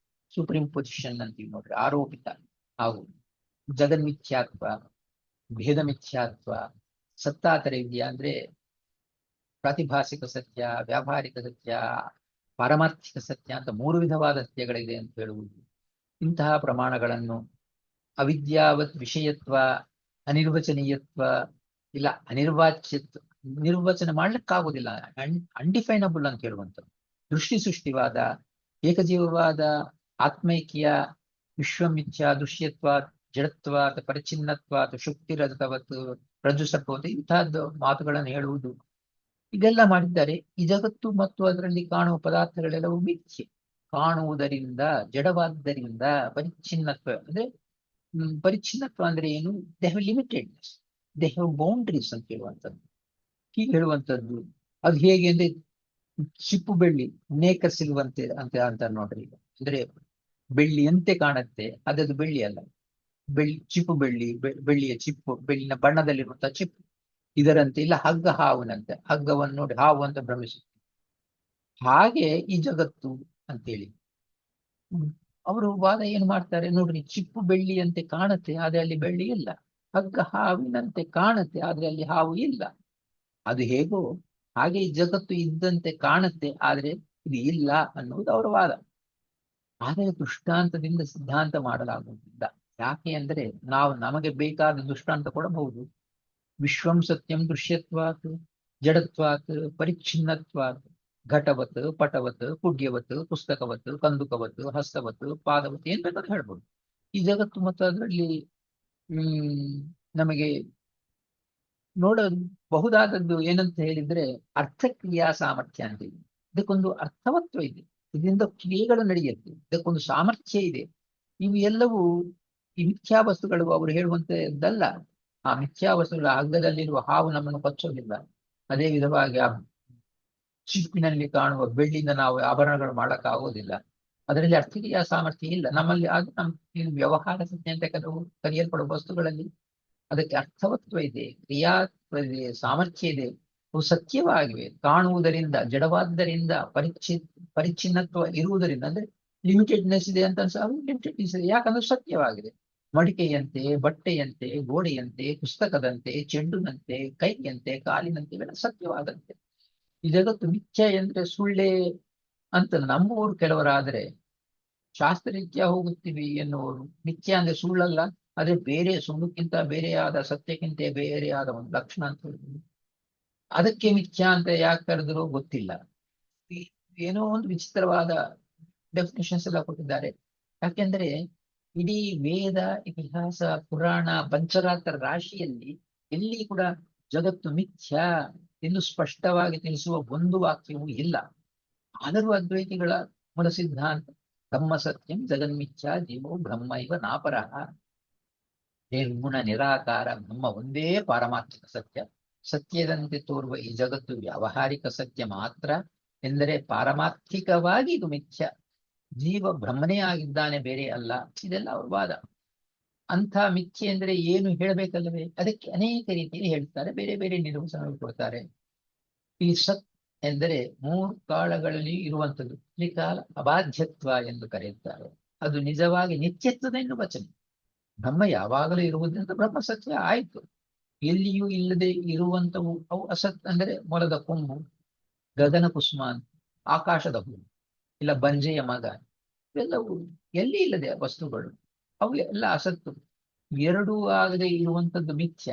ಸುಪ್ರೀಂ ಪೊಸಿಷನ್ ಅಂತೀವಿ ನೋಡ್ರಿ, ಆರೋಪಿತ, ಹಾಗೂ ಜಗನ್ಮಿಥ್ಯಾತ್ವ, ಭೇದ ಮಿಥ್ಯಾತ್ವ, ಸತ್ತಾತರ ವಿದ್ಯಾ ಅಂದ್ರೆ ಪ್ರಾತಿಭಾಸಿಕ ಸತ್ಯ, ವ್ಯಾವಹಾರಿಕ ಸತ್ಯ, ಪಾರಮಾರ್ಥಿಕ ಸತ್ಯ ಅಂತ 3 ವಿಧವಾದ ಸತ್ಯಗಳಿದೆ ಅಂತ ಹೇಳುವುದು. ಇಂತಹ ಪ್ರಮಾಣಗಳನ್ನು ಅವಿದ್ಯಾವತ್ ವಿಷಯತ್ವ, ಅನಿರ್ವಚನೀಯತ್ವ, ಇಲ್ಲ ಅನಿರ್ವಾಚ್ಯತ್ವ, ನಿರ್ವಚನ ಮಾಡ್ಲಿಕ್ಕಾಗುದಿಲ್ಲ, ಅನ್ಡಿಫೈನಬಲ್ ಅಂತ ಹೇಳುವಂಥದ್ದು. ದೃಷ್ಟಿ ಸೃಷ್ಟಿವಾದ, ಏಕಜೀವವಾದ, ಆತ್ಮೈಕ್ಯ, ವಿಶ್ವಮಿಥ್ಯ, ದೃಶ್ಯತ್ವ, ಜಡತ್ವ, ಪರಿಚ್ಛಿನ್ನತ್ವ, ಶುಕ್ತಿರಥವತ್, ರಜ್ಜುಸರ್ಪವತ್, ಇಂತಹದ್ದು ಮಾತುಗಳನ್ನು ಹೇಳುವುದು ಇದೆಲ್ಲ ಮಾಡಿದ್ದಾರೆ. ಈ ಜಗತ್ತು ಮತ್ತು ಅದರಲ್ಲಿ ಕಾಣುವ ಪದಾರ್ಥಗಳೆಲ್ಲವೂ ಮಿಥ್ಯೆ. ಕಾಣುವುದರಿಂದ, ಜಡವಾದ್ದರಿಂದ ಪರಿಚ್ಛಿನ್ನತ್ವ ಅಂದ್ರೆ ಪರಿಚ್ಛಿನ್ನತ್ವ ಅಂದ್ರೆ ಏನು? They have limitedness, they have boundaries ಅಂತ ಹೇಳುವಂಥದ್ದು. ಹೀಗೆ ಹೇಳುವಂಥದ್ದು. ಅದು ಹೇಗೆ ಅಂದ್ರೆ ಚಿಪ್ಪು ಬೆಳ್ಳಿ ನೇಕ ಸಿಗುವಂತೆ ಅಂತ ನೋಡ್ರಿ. ಅಂದ್ರೆ ಬೆಳ್ಳಿಯಂತೆ ಕಾಣುತ್ತೆ, ಅದದು ಬೆಳ್ಳಿ ಅಲ್ಲ. ಚಿಪ್ಪು ಬೆಳ್ಳಿಯ ಚಿಪ್ಪು, ಬೆಳ್ಳಿನ ಬಣ್ಣದಲ್ಲಿರುವಂತಹ ಚಿಪ್ಪು ಇದರಂತೆ. ಇಲ್ಲ ಹಗ್ಗ ಹಾವುನಂತೆ, ಹಗ್ಗವನ್ನು ನೋಡಿ ಹಾವು ಅಂತ ಭ್ರಮಿಸುತ್ತೆ. ಹಾಗೆ ಈ ಜಗತ್ತು ಅಂತೇಳಿ ಅವರು ವಾದ ಏನು ಮಾಡ್ತಾರೆ ನೋಡ್ರಿ. ಚಿಪ್ಪು ಬೆಳ್ಳಿಯಂತೆ ಕಾಣುತ್ತೆ, ಆದ್ರೆ ಅಲ್ಲಿ ಬೆಳ್ಳಿ ಇಲ್ಲ. ಹಗ್ಗ ಹಾವಿನಂತೆ ಕಾಣುತ್ತೆ, ಆದ್ರೆ ಅಲ್ಲಿ ಹಾವು ಇಲ್ಲ. ಅದು ಹೇಗೋ ಹಾಗೆ ಈ ಜಗತ್ತು ಇದ್ದಂತೆ ಕಾಣುತ್ತೆ, ಆದ್ರೆ ಇದು ಇಲ್ಲ ಅನ್ನುವುದು ಅವರ ವಾದ. ಆದರೆ ದೃಷ್ಟಾಂತದಿಂದ ಸಿದ್ಧಾಂತ ಮಾಡಲಾಗುವುದಿಲ್ಲ. ಯಾಕೆ ಅಂದ್ರೆ ನಾವು ನಮಗೆ ಬೇಕಾದ ದೃಷ್ಟಾಂತ ಕೊಡಬಹುದು. ವಿಶ್ವಂ ಸತ್ಯಂ ದೃಶ್ಯತ್ವಾತ್, ಜಡತ್ವಾತ್, ಪರಿಚ್ಛಿನ್ನತ್ವಾತ್, ಘಟವತ್, ಪಟವತ್, ಕುಡ್ಯವತ್, ಪುಸ್ತಕವತ್, ಕಂದುಕವತ್, ಹಸ್ತವತ್, ಪಾದವತ್, ಏನ್ ಬೇಕಾದ್ರೂ ಹೇಳ್ಬೋದು. ಈ ಜಗತ್ತು ಮತ್ತು ಅದರಲ್ಲಿ ನಮಗೆ ನೋಡಬಹುದಾದದ್ದು ಏನಂತ ಹೇಳಿದ್ರೆ ಅರ್ಥಕ್ರಿಯಾ ಸಾಮರ್ಥ್ಯ ಅಂತೀವಿ. ಇದಕ್ಕೊಂದು ಅರ್ಥವತ್ವ ಇದೆ, ಇದರಿಂದ ಕ್ರಿಯೆಗಳು ನಡೆಯುತ್ತೆ, ಇದಕ್ಕೊಂದು ಸಾಮರ್ಥ್ಯ ಇದೆ. ಇವು ಎಲ್ಲವೂ ಈ ಮಿಥ್ಯಾ ವಸ್ತುಗಳು ಅವರು ಹೇಳುವಂತದ್ದಲ್ಲ. ಆ ಮಿಥ್ಯಾ ವಸ್ತುಗಳ ಹಗ್ಗದಲ್ಲಿರುವ ಹಾವು ನಮ್ಮನ್ನು ಕಚ್ಚೋದಿಲ್ಲ. ಅದೇ ವಿಧವಾಗಿ ಆ ಚಿಪ್ಪಿನಲ್ಲಿ ಕಾಣುವ ಬೆಳ್ಳಿಯಿಂದ ನಾವು ಆಭರಣಗಳು ಮಾಡಕ್ ಆಗೋದಿಲ್ಲ. ಅದರಲ್ಲಿ ಅರ್ಥಕ್ರಿಯಾ ಸಾಮರ್ಥ್ಯ ಇಲ್ಲ ನಮ್ಮಲ್ಲಿ. ಆಗ ನಮ್ಮ ವ್ಯವಹಾರ ಸತ್ಯ ಅಂತ ಕರೆಯಲ್ಪಡುವ ವಸ್ತುಗಳಲ್ಲಿ ಅದಕ್ಕೆ ಅರ್ಥವತ್ವ ಇದೆ, ಕ್ರಿಯಾತ್ವ ಇದೆ, ಸಾಮರ್ಥ್ಯ ಇದೆ, ಅವು ಸತ್ಯವಾಗಿವೆ. ಕಾಣುವುದರಿಂದ, ಜಡವಾದ್ದರಿಂದ, ಪರಿಚ್ಛಿನ್ನತ್ವ ಇರುವುದರಿಂದ, ಅಂದ್ರೆ ಲಿಮಿಟೆಡ್ನೆಸ್ ಇದೆ ಅಂತ ಲಿಮಿಟೆಡ್ನೆಸ್ ಇದೆ. ಯಾಕಂದ್ರೆ ಸತ್ಯವಾಗಿದೆ. ಮಡಿಕೆಯಂತೆ, ಬಟ್ಟೆಯಂತೆ, ಗೋಡೆಯಂತೆ, ಪುಸ್ತಕದಂತೆ, ಚೆಂಡುನಂತೆ, ಕೈಯಂತೆ, ಕಾಲಿನಂತೆ ಇವೆಲ್ಲ ಸತ್ಯವಾದಂತೆ. ಈ ಜಗತ್ತು ಮಿಥ್ಯ ಅಂದ್ರೆ ಸುಳ್ಳೆ ಅಂತ ನಂಬುವವರು ಕೆಲವರಾದ್ರೆ, ಶಾಸ್ತ್ರರೀತ್ಯ ಹೋಗುತ್ತೀವಿ ಎನ್ನುವರು ಮಿಥ್ಯ ಅಂದ್ರೆ ಸುಳ್ಳಲ್ಲ, ಆದ್ರೆ ಬೇರೆ ಸುಳ್ಳುಕ್ಕಿಂತ ಬೇರೆಯಾದ, ಸತ್ಯಕ್ಕಿಂತ ಬೇರೆಯಾದ ಒಂದು ಲಕ್ಷಣ ಅಂತ ಹೇಳಿದ್ರು. ಅದಕ್ಕೆ ಮಿಥ್ಯಾ ಅಂತ ಯಾಕೆ ಕರೆದ್ರು ಗೊತ್ತಿಲ್ಲ. ಏನೋ ಒಂದು ವಿಚಿತ್ರವಾದ ಡೆಫಿನೇಷನ್ಸ್ ಎಲ್ಲ ಕೊಟ್ಟಿದ್ದಾರೆ. ಯಾಕೆಂದ್ರೆ ಇಡೀ ವೇದ, ಇತಿಹಾಸ, ಪುರಾಣ, ಪಂಚರಾತ್ರ ರಾಶಿಯಲ್ಲಿ ಎಲ್ಲಿ ಕೂಡ ಜಗತ್ತು ಮಿಥ್ಯಾ ಎಂದು ಸ್ಪಷ್ಟವಾಗಿ ತಿಳಿಸುವ ಒಂದು ವಾಕ್ಯವೂ ಇಲ್ಲ. ಆದರೂ ಅದ್ವೈತಿಗಳ ಮೂಲ ಸಿದ್ಧಾಂತ ಬ್ರಹ್ಮ ಸತ್ಯಂ ಜಗನ್ಮಿಥ್ಯಾ ಜೀವೋ ಬ್ರಹ್ಮ ಇವ ನಾಪರಃ. ನಿರ್ಗುಣ ನಿರಾಕಾರ ಬ್ರಹ್ಮ ಒಂದೇ ಪಾರಮಾರ್ಥಿಕ ಸತ್ಯ. ಸತ್ಯದಂತೆ ತೋರುವ ಈ ಜಗತ್ತು ವ್ಯಾವಹಾರಿಕ ಸತ್ಯ ಮಾತ್ರ ಎಂದರೆ ಪಾರಮಾರ್ಥಿಕವಾಗಿ ಇದು ಮಿಥ್ಯ. ಜೀವ ಬ್ರಹ್ಮನೇ ಆಗಿದ್ದಾನೆ, ಬೇರೆ ಅಲ್ಲ. ಇದೆಲ್ಲ ಅವ್ರ ವಾದ. ಅಂಥ ಮಿಥ್ಯೆ ಎಂದರೆ ಏನು ಹೇಳಬೇಕಲ್ಲವೇ? ಅದಕ್ಕೆ ಅನೇಕ ರೀತಿಯಲ್ಲಿ ಹೇಳ್ತಾರೆ, ಬೇರೆ ಬೇರೆ ನಿರೂಪಣೆಗಳು ಕೊಡ್ತಾರೆ. ಈ ಸತ್ ಎಂದರೆ ಮೂರು ಕಾಲಗಳಲ್ಲಿ ಇರುವಂಥದ್ದು. ತ್ರಿಕಾಲ ಅಬಾಧ್ಯತ್ವ ಎಂದು ಕರೆಯುತ್ತಾರೆ. ಅದು ನಿಜವಾಗಿ ನಿತ್ಯತ್ವದ ಎನ್ನುವ ವಚನ. ಬ್ರಹ್ಮ ಯಾವಾಗಲೂ ಇರುವುದರಿಂದ ಬ್ರಹ್ಮ ಸತ್ಯ ಆಯಿತು. ಎಲ್ಲಿಯೂ ಇಲ್ಲದೆ ಇರುವಂತವು ಅವು ಅಸತ್. ಅಂದರೆ ಮೊಲದ ಕೊಂಬು, ಗಗನ ಕುಸುಮಾನ್, ಆಕಾಶದ ಹೂ, ಇಲ್ಲ ಬಂಜೆಯ ಮಗ, ಇವೆಲ್ಲವೂ ಎಲ್ಲಿ ಇಲ್ಲದೆ ವಸ್ತುಗಳು, ಅವು ಎಲ್ಲ ಅಸತ್ತು. ಎರಡೂ ಆಗದೆ ಇರುವಂಥದ್ದು ಮಿಥ್ಯ.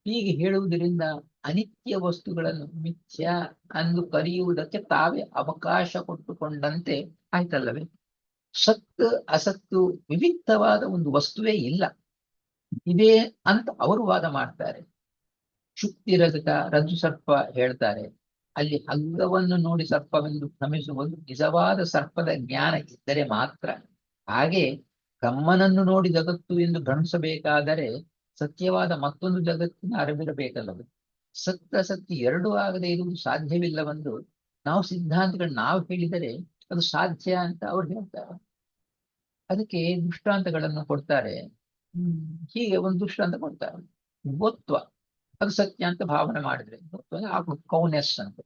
ಹೀಗೆ ಹೇಳುವುದರಿಂದ ಅನಿತ್ಯ ವಸ್ತುಗಳನ್ನು ಮಿಥ್ಯ ಎಂದು ಕರೆಯುವುದಕ್ಕೆ ತಾವೇ ಅವಕಾಶ ಕೊಟ್ಟುಕೊಂಡಂತೆ ಆಯ್ತಲ್ಲವೇ? ಸತ್ತು ಅಸತ್ತು ವಿವಿಕ್ತವಾದ ಒಂದು ವಸ್ತುವೇ ಇಲ್ಲ ಇದೇ ಅಂತ ಅವರು ವಾದ ಮಾಡ್ತಾರೆ. ಶುಕ್ತಿ ರಜತ ರಜ್ಜು ಸರ್ಪ ಹೇಳ್ತಾರೆ. ಅಲ್ಲಿ ಹಗ್ಗವನ್ನು ನೋಡಿ ಸರ್ಪವೆಂದು ಭ್ರಮಿಸುವುದು ನಿಜವಾದ ಸರ್ಪದ ಜ್ಞಾನ ಇದ್ದರೆ ಮಾತ್ರ. ಹಾಗೆ ಬ್ರಹ್ಮನನ್ನು ನೋಡಿ ಜಗತ್ತು ಎಂದು ಭ್ರಮಿಸಬೇಕಾದರೆ ಸತ್ಯವಾದ ಮತ್ತೊಂದು ಜಗತ್ತಿನ ಅರಿವಿರಬೇಕಲ್ಲವೇ? ಸತ್ಯ ಸತ್ಯ ಎರಡೂ ಆಗದೆ ಇರುವುದು ಸಾಧ್ಯವಿಲ್ಲವೆಂದು ನಾವು ಸಿದ್ಧಾಂತಗಳು ನಾವು ಹೇಳಿದರೆ ಅದು ಸಾಧ್ಯ ಅಂತ ಅವ್ರು ಹೇಳ್ತಾರೆ. ಅದಕ್ಕೆ ದೃಷ್ಟಾಂತಗಳನ್ನು ಕೊಡ್ತಾರೆ. ಹೀಗೆ ಒಂದು ದೃಷ್ಟಾಂತ ಕೊಡ್ತಾರೆ. ಗೋತ್ವ ಅದು ಸತ್ಯ ಅಂತ ಭಾವನೆ ಮಾಡಿದ್ರೆ, ಆಕಳು ಕೌನೆಸ್ ಅಂತ,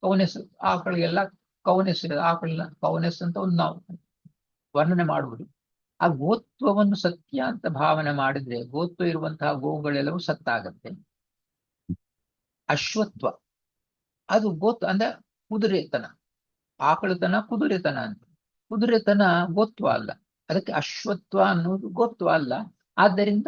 ಕೌನೆಸ್ ಆಕಳಿಗೆಲ್ಲ ಕೌನೆಸ್ ಆಕಳಿನ ಕೌನೆಸ್ ಅಂತ ಒಂದು ನಾವು ವರ್ಣನೆ ಮಾಡುವುದು. ಆ ಗೋತ್ವವನ್ನು ಸತ್ಯ ಅಂತ ಭಾವನೆ ಮಾಡಿದ್ರೆ ಗೋತ್ವ ಇರುವಂತಹ ಗೋವುಗಳೆಲ್ಲವೂ ಸತ್ತಾಗತ್ತೆ. ಅಶ್ವತ್ವ ಅದು ಗೋತ್ವ ಅಂದ್ರೆ ಕುದುರೆತನ, ಆಕಳತನ ಕುದುರೆತನ ಅಂತ. ಕುದುರೆತನ ಗೋತ್ವ ಅಲ್ಲ, ಅದಕ್ಕೆ ಅಶ್ವತ್ವ ಅನ್ನೋದು ಗೋತ್ವ ಅಲ್ಲ. ಆದ್ದರಿಂದ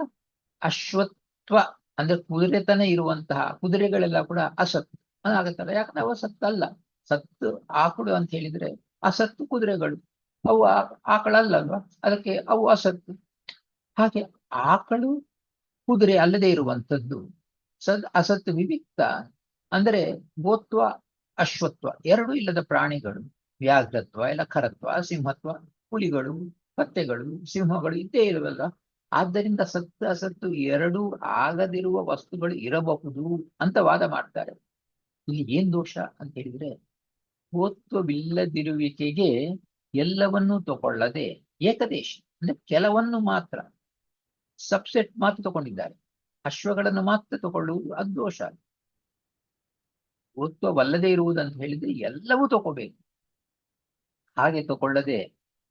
ಅಶ್ವತ್ವ ಅಂದ್ರೆ ಕುದುರೆತನ ಇರುವಂತಹ ಕುದುರೆಗಳೆಲ್ಲ ಕೂಡ ಅಸತ್ತು ಆಗತ್ತಲ್ಲ. ಯಾಕಂದ್ರೆ ಅವ ಸತ್ತಲ್ಲ. ಸತ್ತು ಆಕಳು ಅಂತ ಹೇಳಿದ್ರೆ ಅಸತ್ತು ಕುದುರೆಗಳು, ಅವು ಆಕಳಲ್ಲಲ್ವಾ, ಅದಕ್ಕೆ ಅವು ಅಸತ್ತು. ಹಾಗೆ ಆಕಳು ಕುದುರೆ ಅಲ್ಲದೆ ಇರುವಂಥದ್ದು ಅಸತ್ತು ವಿವಿಕ್ತ. ಅಂದರೆ ಗೋತ್ವ ಅಶ್ವತ್ವ ಎರಡೂ ಇಲ್ಲದ ಪ್ರಾಣಿಗಳು, ವ್ಯಾಘ್ರತ್ವ ಇಲ್ಲ ಖರತ್ವ, ಸಿಂಹತ್ವ, ಹುಲಿಗಳು, ಕತ್ತೆಗಳು, ಸಿಂಹಗಳು ಇದ್ದೇ ಇರುವಲ್ಲ. ಆದ್ದರಿಂದ ಸತ್ತು ಅಸತ್ತು ಎರಡೂ ಆಗದಿರುವ ವಸ್ತುಗಳು ಇರಬಹುದು ಅಂತ ವಾದ ಮಾಡ್ತಾರೆ. ಇಲ್ಲಿ ಏನ್ ದೋಷ ಅಂತ ಹೇಳಿದ್ರೆ, ಗೋತ್ವವಿಲ್ಲದಿರುವಿಕೆಗೆ ಎಲ್ಲವನ್ನೂ ತಗೊಳ್ಳದೆ ಏಕದೇಶ ಅಂದ್ರೆ ಕೆಲವನ್ನು ಮಾತ್ರ, ಸಬ್ಸೆಟ್ ಮಾತ್ರ ತಗೊಂಡಿದ್ದಾರೆ. ಅಶ್ವಗಳನ್ನು ಮಾತ್ರ ತಗೊಳ್ಳುವುದು ಅದು ದೋಷ. ಗೋತ್ವವಲ್ಲದೆ ಇರುವುದಂತ ಹೇಳಿದ್ರೆ ಎಲ್ಲವೂ ತಗೋಬೇಕು. ಹಾಗೆ ತಗೊಳ್ಳದೆ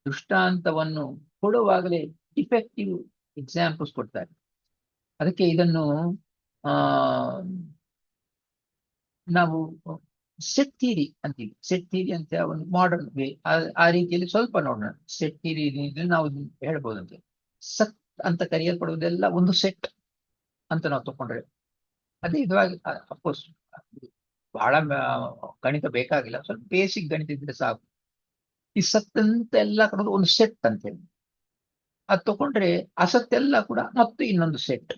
ದೃಷ್ಟಾಂತವನ್ನು ಕೊಡುವಾಗಲೇ ಡಿಫೆಕ್ಟಿವ್ ಎಕ್ಸಾಂಪಲ್ಸ್ ಕೊಡ್ತಾರೆ. ಅದಕ್ಕೆ ಇದನ್ನು ಆ ನಾವು ಸೆಟ್ ಥಿಯರಿ ಅಂತೀವಿ. ಸೆಟ್ ಥಿಯರಿ ಅಂತ ಒಂದು ಮಾಡರ್ನ್ ವೇ, ಆ ರೀತಿಯಲ್ಲಿ ಸ್ವಲ್ಪ ನೋಡೋಣ. ಸೆಟ್ ಥಿಯರಿ ನಾವು ಹೇಳ್ಬೋದಂತೆ. ಸತ್ ಅಂತ ಕರೆಯಲ್ಪಡುವುದೆಲ್ಲ ಒಂದು ಸೆಟ್ ಅಂತ ನಾವು ತಕೊಂಡ್ರೆ ಅದೇ ಇದಾಗಿ, ಅಫ್ಕೋರ್ಸ್ ಬಹಳ ಗಣಿತ ಬೇಕಾಗಿಲ್ಲ, ಸ್ವಲ್ಪ ಬೇಸಿಕ್ ಗಣಿತ ಇದ್ರೆ ಸಾಕು. ಈ ಸತ್ ಅಂತ ಎಲ್ಲ ಕಡೆ ಒಂದು ಸೆಟ್ ಅಂತೇಳಿ ಅದು ತಗೊಂಡ್ರೆ ಅಸತ್ತೆಲ್ಲ ಕೂಡ ಮತ್ತು ಇನ್ನೊಂದು ಸೆಟ್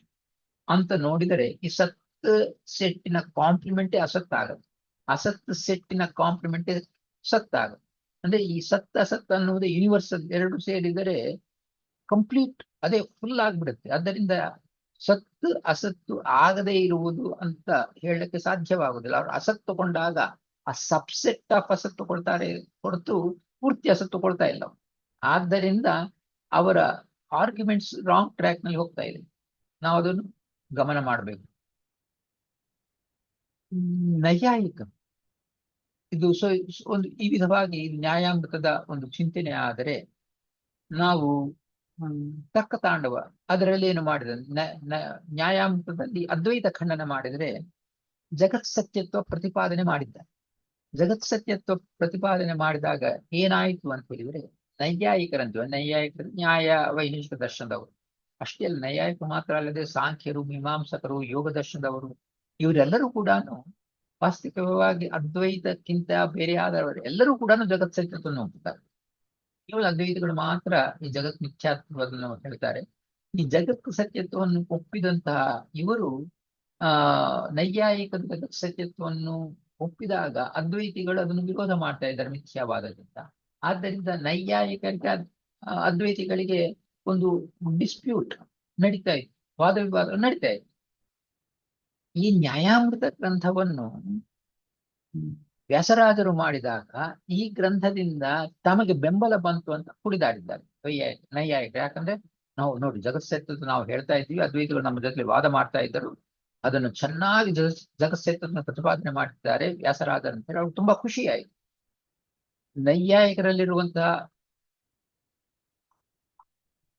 ಅಂತ ನೋಡಿದರೆ ಈ ಸತ್ ಸೆಟ್ಟಿನ ಕಾಂಪ್ಲಿಮೆಂಟೇ ಅಸತ್ ಆಗದು, ಅಸತ್ ಸೆಟ್ಟಿನ ಕಾಂಪ್ಲಿಮೆಂಟೇ ಸತ್ ಆಗದು. ಅಂದ್ರೆ ಈ ಸತ್ ಅಸತ್ ಅನ್ನುವುದು ಯೂನಿವರ್ಸಲ್ ಎರಡು ಸೇರಿದರೆ ಕಂಪ್ಲೀಟ್ ಅದೇ ಫುಲ್ ಆಗ್ಬಿಡುತ್ತೆ. ಆದ್ದರಿಂದ ಸತ್ತು ಅಸತ್ತು ಆಗದೇ ಇರುವುದು ಅಂತ ಹೇಳಲಿಕ್ಕೆ ಸಾಧ್ಯವಾಗುದಿಲ್ಲ. ಅವ್ರು ಅಸತ್ ತಗೊಂಡಾಗ ಆ ಸಬ್ಸೆಟ್ ಆಫ್ ಅಸತ್ ತಗೊಳ್ತಾರೆ ಹೊರತು ಪೂರ್ತಿ ಅಸತ್ ತಗೊಳ್ತಾ ಇಲ್ಲ. ಆದ್ದರಿಂದ ಅವರ ಆರ್ಗ್ಯುಮೆಂಟ್ಸ್ ರಾಂಗ್ ಟ್ರ್ಯಾಕ್ ನಲ್ಲಿ ಹೋಗ್ತಾ ಇದೆ. ನಾವು ಅದನ್ನು ಗಮನ ಮಾಡಬೇಕು. ನೈಯಾಯಿಕ ಇದು ಒಂದು ಈ ವಿಧವಾಗಿ ನ್ಯಾಯಾಮೃತದ ಒಂದು ಚಿಂತನೆ ಆದರೆ, ನಾವು ತರ್ಕ ತಾಂಡವ ಅದರಲ್ಲಿ ಏನು ಮಾಡಿದ ನ್ಯಾಯಾಮೃತದಲ್ಲಿ ಅದ್ವೈತ ಖಂಡನ ಮಾಡಿದರೆ ಜಗತ್ ಸತ್ಯತ್ವ ಪ್ರತಿಪಾದನೆ ಮಾಡಿದ್ದಾರೆ. ಜಗತ್ ಸತ್ಯತ್ವ ಪ್ರತಿಪಾದನೆ ಮಾಡಿದಾಗ ಏನಾಯಿತು ಅಂತ ಹೇಳಿದ್ರೆ, ನೈಯಾಯಿಕರಂತ ನೈಯಾಯಿಕರು ನ್ಯಾಯ ವೈಶೇಷಿಕ ದರ್ಶನದವರು ಅಷ್ಟೇ ಅಲ್ಲ, ನೈಯಾಯಿಕ ಮಾತ್ರ ಅಲ್ಲದೆ ಸಾಂಖ್ಯರು, ಮೀಮಾಂಸಕರು, ಯೋಗ ದರ್ಶನದವರು ಇವರೆಲ್ಲರೂ ಕೂಡ ವಾಸ್ತವಿಕವಾಗಿ ಅದ್ವೈತಕ್ಕಿಂತ ಬೇರೆ ಆದವರು ಎಲ್ಲರೂ ಕೂಡ ಜಗತ್ ಸತ್ಯತ್ವವನ್ನು ಒಪ್ಪುತ್ತಾರೆ. ಕೇವಲ ಅದ್ವೈತಗಳು ಮಾತ್ರ ಈ ಜಗತ್ ಮಿಥ್ಯಾತ್ವವನ್ನು ಹೇಳ್ತಾರೆ. ಈ ಜಗತ್ ಸತ್ಯತ್ವವನ್ನು ಒಪ್ಪಿದಂತಹ ಇವರು ನೈಯಾಯಿಕ ಜಗತ್ ಸತ್ಯತ್ವವನ್ನು ಒಪ್ಪಿದಾಗ ಅದ್ವೈತಿಗಳು ಅದನ್ನು ವಿರೋಧ ಮಾಡ್ತಾ ಇದ್ದಾರೆ ಮಿಥ್ಯಾವಾದದಿಂದ. ಆದ್ದರಿಂದ ನೈಯಾಯಿಕರಿಗೆ ಅದ್ವೈತಿಗಳಿಗೆ ಒಂದು ಡಿಸ್ಪ್ಯೂಟ್ ನಡೀತಾ ಇತ್ತು, ವಾದ ವಿವಾದ ನಡೀತಾ ಇತ್ತು. ಈ ನ್ಯಾಯಾಮೃತ ಗ್ರಂಥವನ್ನು ವ್ಯಾಸರಾಜರು ಮಾಡಿದಾಗ ಈ ಗ್ರಂಥದಿಂದ ತಮಗೆ ಬೆಂಬಲ ಬಂತು ಅಂತ ಕುಡಿದಾಡಿದ್ದಾರೆ ನೈಯಾಯಿಕರು. ಯಾಕಂದ್ರೆ ನಾವು ನೋಡಿ, ಜಗತ್ಸೆತ್ತದ್ದು ನಾವು ಹೇಳ್ತಾ ಇದ್ದೀವಿ, ಅದ್ವೈತಗಳು ನಮ್ಮ ಜೊತೆ ವಾದ ಮಾಡ್ತಾ ಇದ್ದರು, ಅದನ್ನು ಚೆನ್ನಾಗಿ ಜಗತ್ಸೆತ್ತದನ್ನು ಪ್ರತಿಪಾದನೆ ಮಾಡಿದ್ದಾರೆ ವ್ಯಾಸರಾಜರು ಅಂತ ಹೇಳಿ ಅವ್ರು ತುಂಬಾ ಖುಷಿ ಆಯಿತು. ನೈಯಾಯಿಕರಲ್ಲಿರುವಂತಹ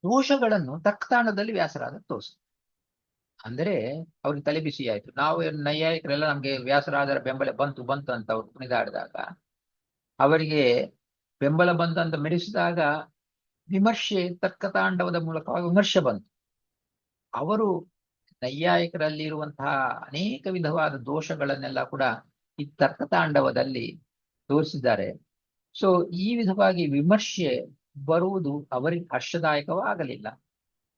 ದೋಷಗಳನ್ನು ತರ್ಕತಾಂಡದಲ್ಲಿ ವ್ಯಾಸರಾಜರು ತೋರಿಸ, ಅಂದರೆ ಅವ್ರಿಗೆ ತಲೆ ಬಿಸಿ ಆಯ್ತು. ನಾವು ನೈಯಾಯಿಕರೆಲ್ಲ ನಮ್ಗೆ ವ್ಯಾಸರಾಜರ ಬೆಂಬಲ ಬಂತು ಬಂತು ಅಂತ ಅವ್ರು ಕುಣಿದಾಡಿದಾಗ, ಅವರಿಗೆ ಬೆಂಬಲ ಬಂತಂತ ಮೆರೆಸಿದಾಗ ವಿಮರ್ಶೆ, ತರ್ಕತಾಂಡವದ ಮೂಲಕವಾಗಿ ವಿಮರ್ಶೆ ಬಂತು. ಅವರು ನೈಯಾಯಿಕರಲ್ಲಿ ಇರುವಂತಹ ಅನೇಕ ವಿಧವಾದ ದೋಷಗಳನ್ನೆಲ್ಲ ಕೂಡ ಈ ತರ್ಕತಾಂಡವದಲ್ಲಿ ತೋರಿಸಿದ್ದಾರೆ. ಸೊ ಈ ವಿಧವಾಗಿ ವಿಮರ್ಶೆ ಬರುವುದು ಅವರಿಗೆ ಹರ್ಷದಾಯಕವಾಗಲಿಲ್ಲ.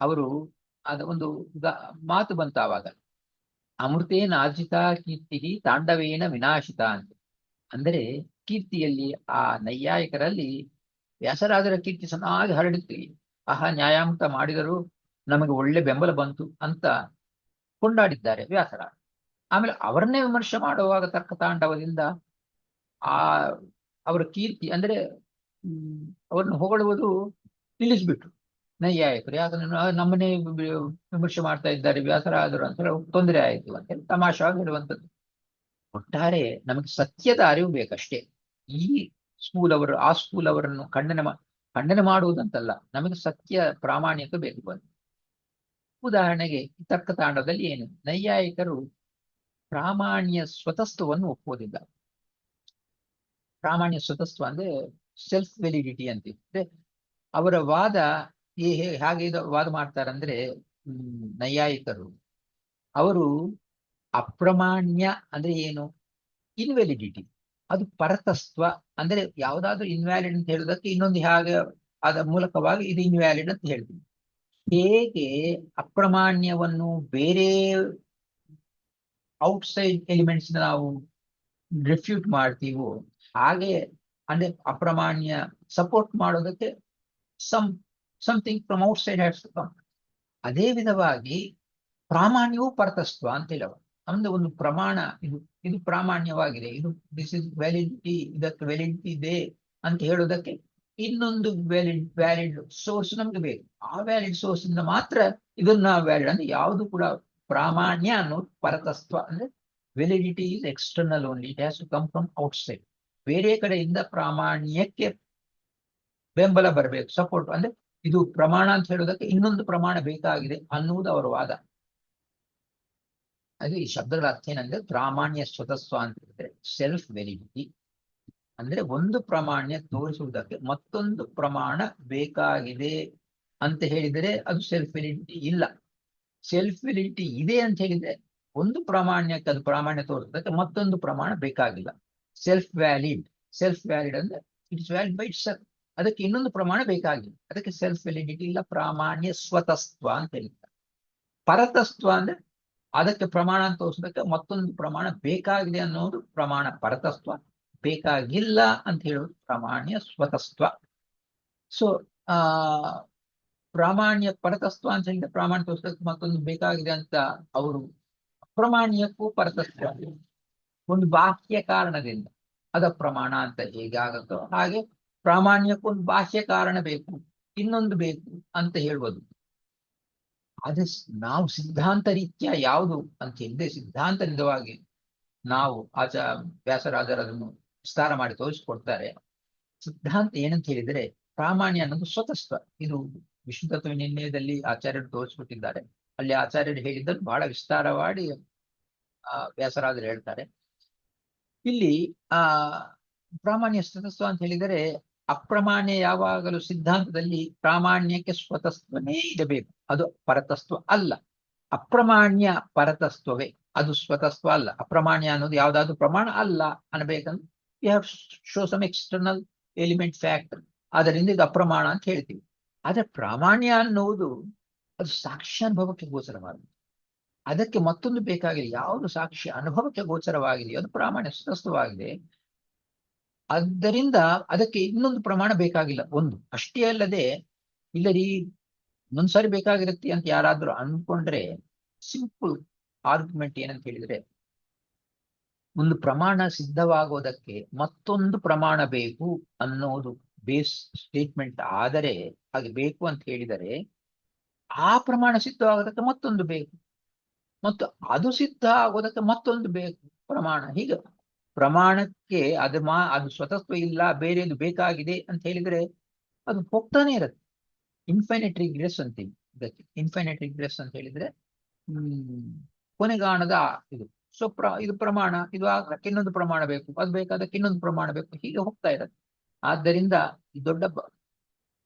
ಅವರು ಅದ ಒಂದು ಮಾತು ಬಂತ ಆವಾಗ, ಅಮೃತೇನ ಆರ್ಜಿತ ಕೀರ್ತಿ ತಾಂಡವೇನ ವಿನಾಶಿತ ಅಂತ. ಅಂದರೆ ಕೀರ್ತಿಯಲ್ಲಿ ಆ ನೈಯಾಯಿಕರಲ್ಲಿ ವ್ಯಾಸರಾಜರ ಕೀರ್ತಿ ಚೆನ್ನಾಗಿ ಹರಡುತ್ತೆ. ಆಹಾ, ನ್ಯಾಯಾಮೃತ ಮಾಡಿದರು, ನಮಗೆ ಒಳ್ಳೆ ಬೆಂಬಲ ಬಂತು ಅಂತ ಕೊಂಡಾಡಿದ್ದಾರೆ ವ್ಯಾಸರಾಜ. ಆಮೇಲೆ ಅವರನ್ನೇ ವಿಮರ್ಶೆ ಮಾಡುವಾಗ ತರ್ಕತಾಂಡವದಿಂದ ಆ ಅವರ ಕೀರ್ತಿ ಅಂದ್ರೆ ಅವರನ್ನು ಹೊಗಳುವುದು ನಿಲ್ಲಿಸ್ಬಿಟ್ರು ನೈಯಾಯಿಕರು. ಯಾಕಂದ್ರೆ ನಮ್ಮನ್ನೇ ವಿಮರ್ಶೆ ಮಾಡ್ತಾ ಇದ್ದಾರೆ ವ್ಯಾಸರಾಜರು ಅಂತ ಹೇಳಿ ತೊಂದರೆ ಆಯಿತು ಅಂತ ಹೇಳಿ ತಮಾಷೆಯಾಗಿ ಹೇಳುವಂಥದ್ದು. ಒಟ್ಟಾರೆ ನಮಗೆ ಸತ್ಯದ ಅರಿವು ಬೇಕಷ್ಟೇ. ಈ ಸ್ಕೂಲ್ ಅವರು ಆ ಸ್ಕೂಲ್ ಅವರನ್ನು ಖಂಡನೆ ಮಾಡುವುದಂತಲ್ಲ, ನಮಗೆ ಸತ್ಯ ಪ್ರಾಮಾಣಿಕ ಬೇಕು. ಬಂದು ಉದಾಹರಣೆಗೆ ತರ್ಕತಾಂಡದಲ್ಲಿ ಏನು, ನೈಯಾಯಿಕರು ಪ್ರಾಮಾಣ್ಯ ಸ್ವತಸ್ತ್ವವನ್ನು ಒಪ್ಪುವುದಿಲ್ಲ. ಪ್ರಾಮಾಣ್ಯ ಸ್ವತಸ್ತ್ವ ಅಂದ್ರೆ ಸೆಲ್ಫ್ ವೆಲಿಡಿಟಿ ಅಂತಿದ್ರೆ ಅವರ ವಾದ ಹಾಗೆ ವಾದ ಮಾಡ್ತಾರಂದ್ರೆ ನೈಯಾಯಿಕರು, ಅವರು ಅಪ್ರಮಾಣ್ಯ ಅಂದ್ರೆ ಏನು, ಇನ್ವ್ಯಾಲಿಡಿಟಿ, ಅದು ಪರತಸ್ತ್ವ ಅಂದ್ರೆ ಯಾವ್ದಾದ್ರು ಇನ್ವ್ಯಾಲಿಡ್ ಅಂತ ಹೇಳುವುದಕ್ಕೆ ಇನ್ನೊಂದು ಹಾಗೆ ಅದರ ಮೂಲಕವಾಗಿ ಇದು ಇನ್ವ್ಯಾಲಿಡ್ ಅಂತ ಹೇಳ್ತೀವಿ. ಹೇಗೆ ಅಪ್ರಮಾಣ್ಯವನ್ನು ಬೇರೆ ಔಟ್ಸೈಡ್ ಎಲಿಮೆಂಟ್ಸ್ ನಾವು ರಿಫ್ಯೂಟ್ ಮಾಡ್ತೀವೋ, ಹಾಗೆ ಅಂದ್ರೆ ಅಪ್ರಮಾಣ್ಯ ಸಪೋರ್ಟ್ ಮಾಡೋದಕ್ಕೆ something from outside has to come. ಅದೇ ವಿಧವಾಗಿ ಪ್ರಾಮಾಣ್ಯವೂ ಪರತಸ್ತ್ವ ಅಂತ ಹೇಳುವ, ಅಂದ್ರೆ ಒಂದು ಪ್ರಮಾಣ, ಇದು ಪ್ರಾಮಾಣ್ಯವಾಗಿದೆ, ಇದು ದಿಸ್ ಇಸ್ ವ್ಯಾಲಿಡಿಟಿ, ಇದಕ್ಕೆ ವ್ಯಾಲಿಡಿಟಿ ಇದೆ ಅಂತ ಹೇಳೋದಕ್ಕೆ ಇನ್ನೊಂದು ವ್ಯಾಲಿಡ್ ಸೋರ್ಸ್ ನಮ್ಗೆ ಬೇಕು. ಆ ವ್ಯಾಲಿಡ್ ಸೋರ್ಸ್ ಇಂದ ಮಾತ್ರ ಇದನ್ನ ವ್ಯಾಲಿಡ್ ಅಂದ್ರೆ ಯಾವುದು ಕೂಡ ಪ್ರಾಮಾಣ್ಯ ಅನ್ನೋದು ಪರತಸ್ತ್ವ. ಅಂದ್ರೆ validity is external only, it has to come from outside. ಬೇರೆ ಕಡೆಯಿಂದ ಪ್ರಾಮಾಣ್ಯಕ್ಕೆ ಬೆಂಬಲ ಬರಬೇಕು, ಸಪೋರ್ಟ್. ಅಂದ್ರೆ ಇದು ಪ್ರಮಾಣ ಅಂತ ಹೇಳೋದಕ್ಕೆ ಇನ್ನೊಂದು ಪ್ರಮಾಣ ಬೇಕಾಗಿದೆ ಅನ್ನುವುದು ಅವರ ವಾದ. ಅದು ಈ ಶಬ್ದಗಳ ಅರ್ಥ ಏನಂದ್ರೆ ಪ್ರಾಮಾಣ್ಯ ಸ್ವತಸ್ವ ಅಂತ ಹೇಳಿದ್ರೆ ಸೆಲ್ಫ್ ವೆಲಿಡಿಟಿ, ಅಂದ್ರೆ ಒಂದು ಪ್ರಾಮಾಣ್ಯ ತೋರಿಸುವುದಕ್ಕೆ ಮತ್ತೊಂದು ಪ್ರಮಾಣ ಬೇಕಾಗಿದೆ ಅಂತ ಹೇಳಿದರೆ ಅದು ಸೆಲ್ಫ್ ವೆಲಿಡಿಟಿ ಇಲ್ಲ. ಸೆಲ್ಫ್ ವೆಲಿಡಿಟಿ ಇದೆ ಅಂತ ಹೇಳಿದ್ರೆ ಒಂದು ಪ್ರಾಮಾಣ್ಯಕ್ಕೆ ಅದು ಪ್ರಾಮಾಣ್ಯ ತೋರಿಸುವುದಕ್ಕೆ ಮತ್ತೊಂದು ಪ್ರಮಾಣ ಬೇಕಾಗಿಲ್ಲ. ಸೆಲ್ಫ್ ವ್ಯಾಲಿಡ್ ಅಂದ್ರೆ it's valid by it's self, ಅದಕ್ಕೆ ಇನ್ನೊಂದು ಪ್ರಮಾಣ ಬೇಕಾಗಿಲ್ಲ, ಅದಕ್ಕೆ ಸೆಲ್ಫ್ ವ್ಯಾಲಿಡಿಟಿ ಇಲ್ಲ. ಪ್ರಾಮಾಣ್ಯ ಸ್ವತಸ್ತ್ವ ಅಂತ ಹೇಳ್ತಾರೆ. ಪರತಸ್ತ್ವ ಅಂದ್ರೆ ಅದಕ್ಕೆ ಪ್ರಮಾಣ ಅಂತ ತೋರಿಸೋದಕ್ಕೆ ಮತ್ತೊಂದು ಪ್ರಮಾಣ ಬೇಕಾಗಿದೆ ಅನ್ನೋದು ಪ್ರಮಾಣ ಪರತಸ್ತ್ವ, ಬೇಕಾಗಿಲ್ಲ ಅಂತ ಹೇಳೋದು ಪ್ರಾಮಾಣ್ಯ ಸ್ವತಸ್ತ್ವ. ಸೊ ಪ್ರಾಮಾಣ್ಯ ಪರತಸ್ತ್ವ ಅಂತ ಹೇಳಿದ್ರೆ ಪ್ರಾಮಾಣ್ಯ ತೋರಿಸೋದಕ್ಕೆ ಮತ್ತೊಂದು ಬೇಕಾಗಿದೆ ಅಂತ ಅವರು. ಅಪ್ರಮಾಣ್ಯಕ್ಕೂ ಪರತಸ್ತ್ವ ಒಂದು ಬಾಹ್ಯ ಕಾರಣದಿಂದ ಅದ ಪ್ರಮಾಣ ಅಂತ ಹೇಗಾಗುತ್ತೋ ಹಾಗೆ ಪ್ರಾಮಾಣ್ಯಕ್ಕೂ ಒಂದು ಬಾಹ್ಯ ಕಾರಣ ಬೇಕು, ಇನ್ನೊಂದು ಬೇಕು ಅಂತ ಹೇಳ್ಬೋದು. ಆದ್ರೆ ನಾವು ಸಿದ್ಧಾಂತ ರೀತ್ಯ ಯಾವುದು ಅಂತ ಹೇಳಿದ್ರೆ ಸಿದ್ಧಾಂತನಿಂದವಾಗಿ ನಾವು ವ್ಯಾಸರಾಜರು ಅದನ್ನು ವಿಸ್ತಾರ ಮಾಡಿ ತೋರಿಸಿಕೊಡ್ತಾರೆ. ಸಿದ್ಧಾಂತ ಏನಂತ ಹೇಳಿದ್ರೆ ಪ್ರಾಮಾಣ್ಯ ಅನ್ನೋದು ಸ್ವತಸ್ತ್ವ. ಇದು ವಿಶುದ್ಧತ್ವ ನಿರ್ಣಯದಲ್ಲಿ ಆಚಾರ್ಯರು ತೋರಿಸ್ಬಿಟ್ಟಿದ್ದಾರೆ. ಅಲ್ಲಿ ಆಚಾರ್ಯರು ಹೇಳಿದ್ದನ್ನು ಬಹಳ ವಿಸ್ತಾರವಾಗಿ ವ್ಯಾಸರಾಜರು ಹೇಳ್ತಾರೆ. ಇಲ್ಲಿ ಪ್ರಾಮಾಣ್ಯ ಸ್ವತಸ್ತ್ವ ಅಂತ ಹೇಳಿದರೆ ಅಪ್ರಮಾಣ್ಯ ಯಾವಾಗಲೂ ಸಿದ್ಧಾಂತದಲ್ಲಿ ಪ್ರಾಮಾಣ್ಯಕ್ಕೆ ಸ್ವತಸ್ತ್ವನೇ ಇರಬೇಕು, ಅದು ಪರತಸ್ತ್ವ ಅಲ್ಲ. ಅಪ್ರಮಾಣ್ಯ ಪರತಸ್ತ್ವವೇ, ಅದು ಸ್ವತಸ್ತ್ವ ಅಲ್ಲ. ಅಪ್ರಮಾಣ್ಯ ಅನ್ನೋದು ಯಾವ್ದಾದ್ರು ಪ್ರಮಾಣ ಅಲ್ಲ ಅನ್ಬೇಕಂದ್ರೆ you have show some external element factor, ಅದರಿಂದ ಇದು ಅಪ್ರಮಾಣ ಅಂತ ಹೇಳ್ತೀವಿ. ಆದ್ರೆ ಪ್ರಾಮಾಣ್ಯ ಅನ್ನುವುದು ಅದು ಸಾಕ್ಷ್ಯಾನುಭವಕ್ಕೆ ಗೋಚರವಾದ. ಅದಕ್ಕೆ ಮತ್ತೊಂದು ಬೇಕಾಗಿದೆ. ಯಾವುದು ಸಾಕ್ಷಿ ಅನುಭವಕ್ಕೆ ಗೋಚರವಾಗಿದೆಯೋ ಅದು ಪ್ರಾಮಾಣ್ಯ ಸುತಸ್ಥವಾಗಿದೆ. ಆದ್ದರಿಂದ ಅದಕ್ಕೆ ಇನ್ನೊಂದು ಪ್ರಮಾಣ ಬೇಕಾಗಿಲ್ಲ. ಒಂದು ಅಷ್ಟೇ ಅಲ್ಲದೆ, ಇಲ್ಲರಿ ಇನ್ನೊಂದ್ಸಾರಿ ಬೇಕಾಗಿರುತ್ತೆ ಅಂತ ಯಾರಾದ್ರೂ ಅನ್ಕೊಂಡ್ರೆ, ಸಿಂಪಲ್ ಆರ್ಗ್ಯುಮೆಂಟ್ ಏನಂತ ಹೇಳಿದ್ರೆ, ಒಂದು ಪ್ರಮಾಣ ಸಿದ್ಧವಾಗೋದಕ್ಕೆ ಮತ್ತೊಂದು ಪ್ರಮಾಣ ಬೇಕು ಅನ್ನೋದು ಬೇಸ್ ಸ್ಟೇಟ್ಮೆಂಟ್ ಆದರೆ, ಹಾಗೆ ಬೇಕು ಅಂತ ಹೇಳಿದರೆ ಆ ಪ್ರಮಾಣ ಸಿದ್ಧವಾಗೋದಕ್ಕೆ ಮತ್ತೊಂದು ಬೇಕು, ಮತ್ತು ಅದು ಸಿದ್ಧ ಆಗೋದಕ್ಕೆ ಮತ್ತೊಂದು ಬೇಕು ಪ್ರಮಾಣ. ಹೀಗೆ ಪ್ರಮಾಣಕ್ಕೆ ಅದು ಸ್ವತತ್ವ ಇಲ್ಲ, ಬೇರೆದು ಬೇಕಾಗಿದೆ ಅಂತ ಹೇಳಿದ್ರೆ ಅದು ಹೋಗ್ತಾನೆ ಇರುತ್ತೆ. ಇನ್ಫೈನೈಟ್ ರಿಗ್ರೆಸ್ ಅಂತೀವಿ ಇದಕ್ಕೆ. ಇನ್ಫೈನೈಟ್ ರಿಗ್ರೆಸ್ ಅಂತ ಹೇಳಿದ್ರೆ ಕೊನೆಗಾಣದ ಇದು. ಸೊ ಇದು ಪ್ರಮಾಣ, ಇದು ಆಗಕ್ಕೆ ಇನ್ನೊಂದು ಪ್ರಮಾಣ ಬೇಕು, ಅದು ಬೇಕಾದಕ್ಕೆ ಇನ್ನೊಂದು ಪ್ರಮಾಣ ಬೇಕು, ಹೀಗೆ ಹೋಗ್ತಾ ಇರುತ್ತೆ. ಆದ್ದರಿಂದ ದೊಡ್ಡ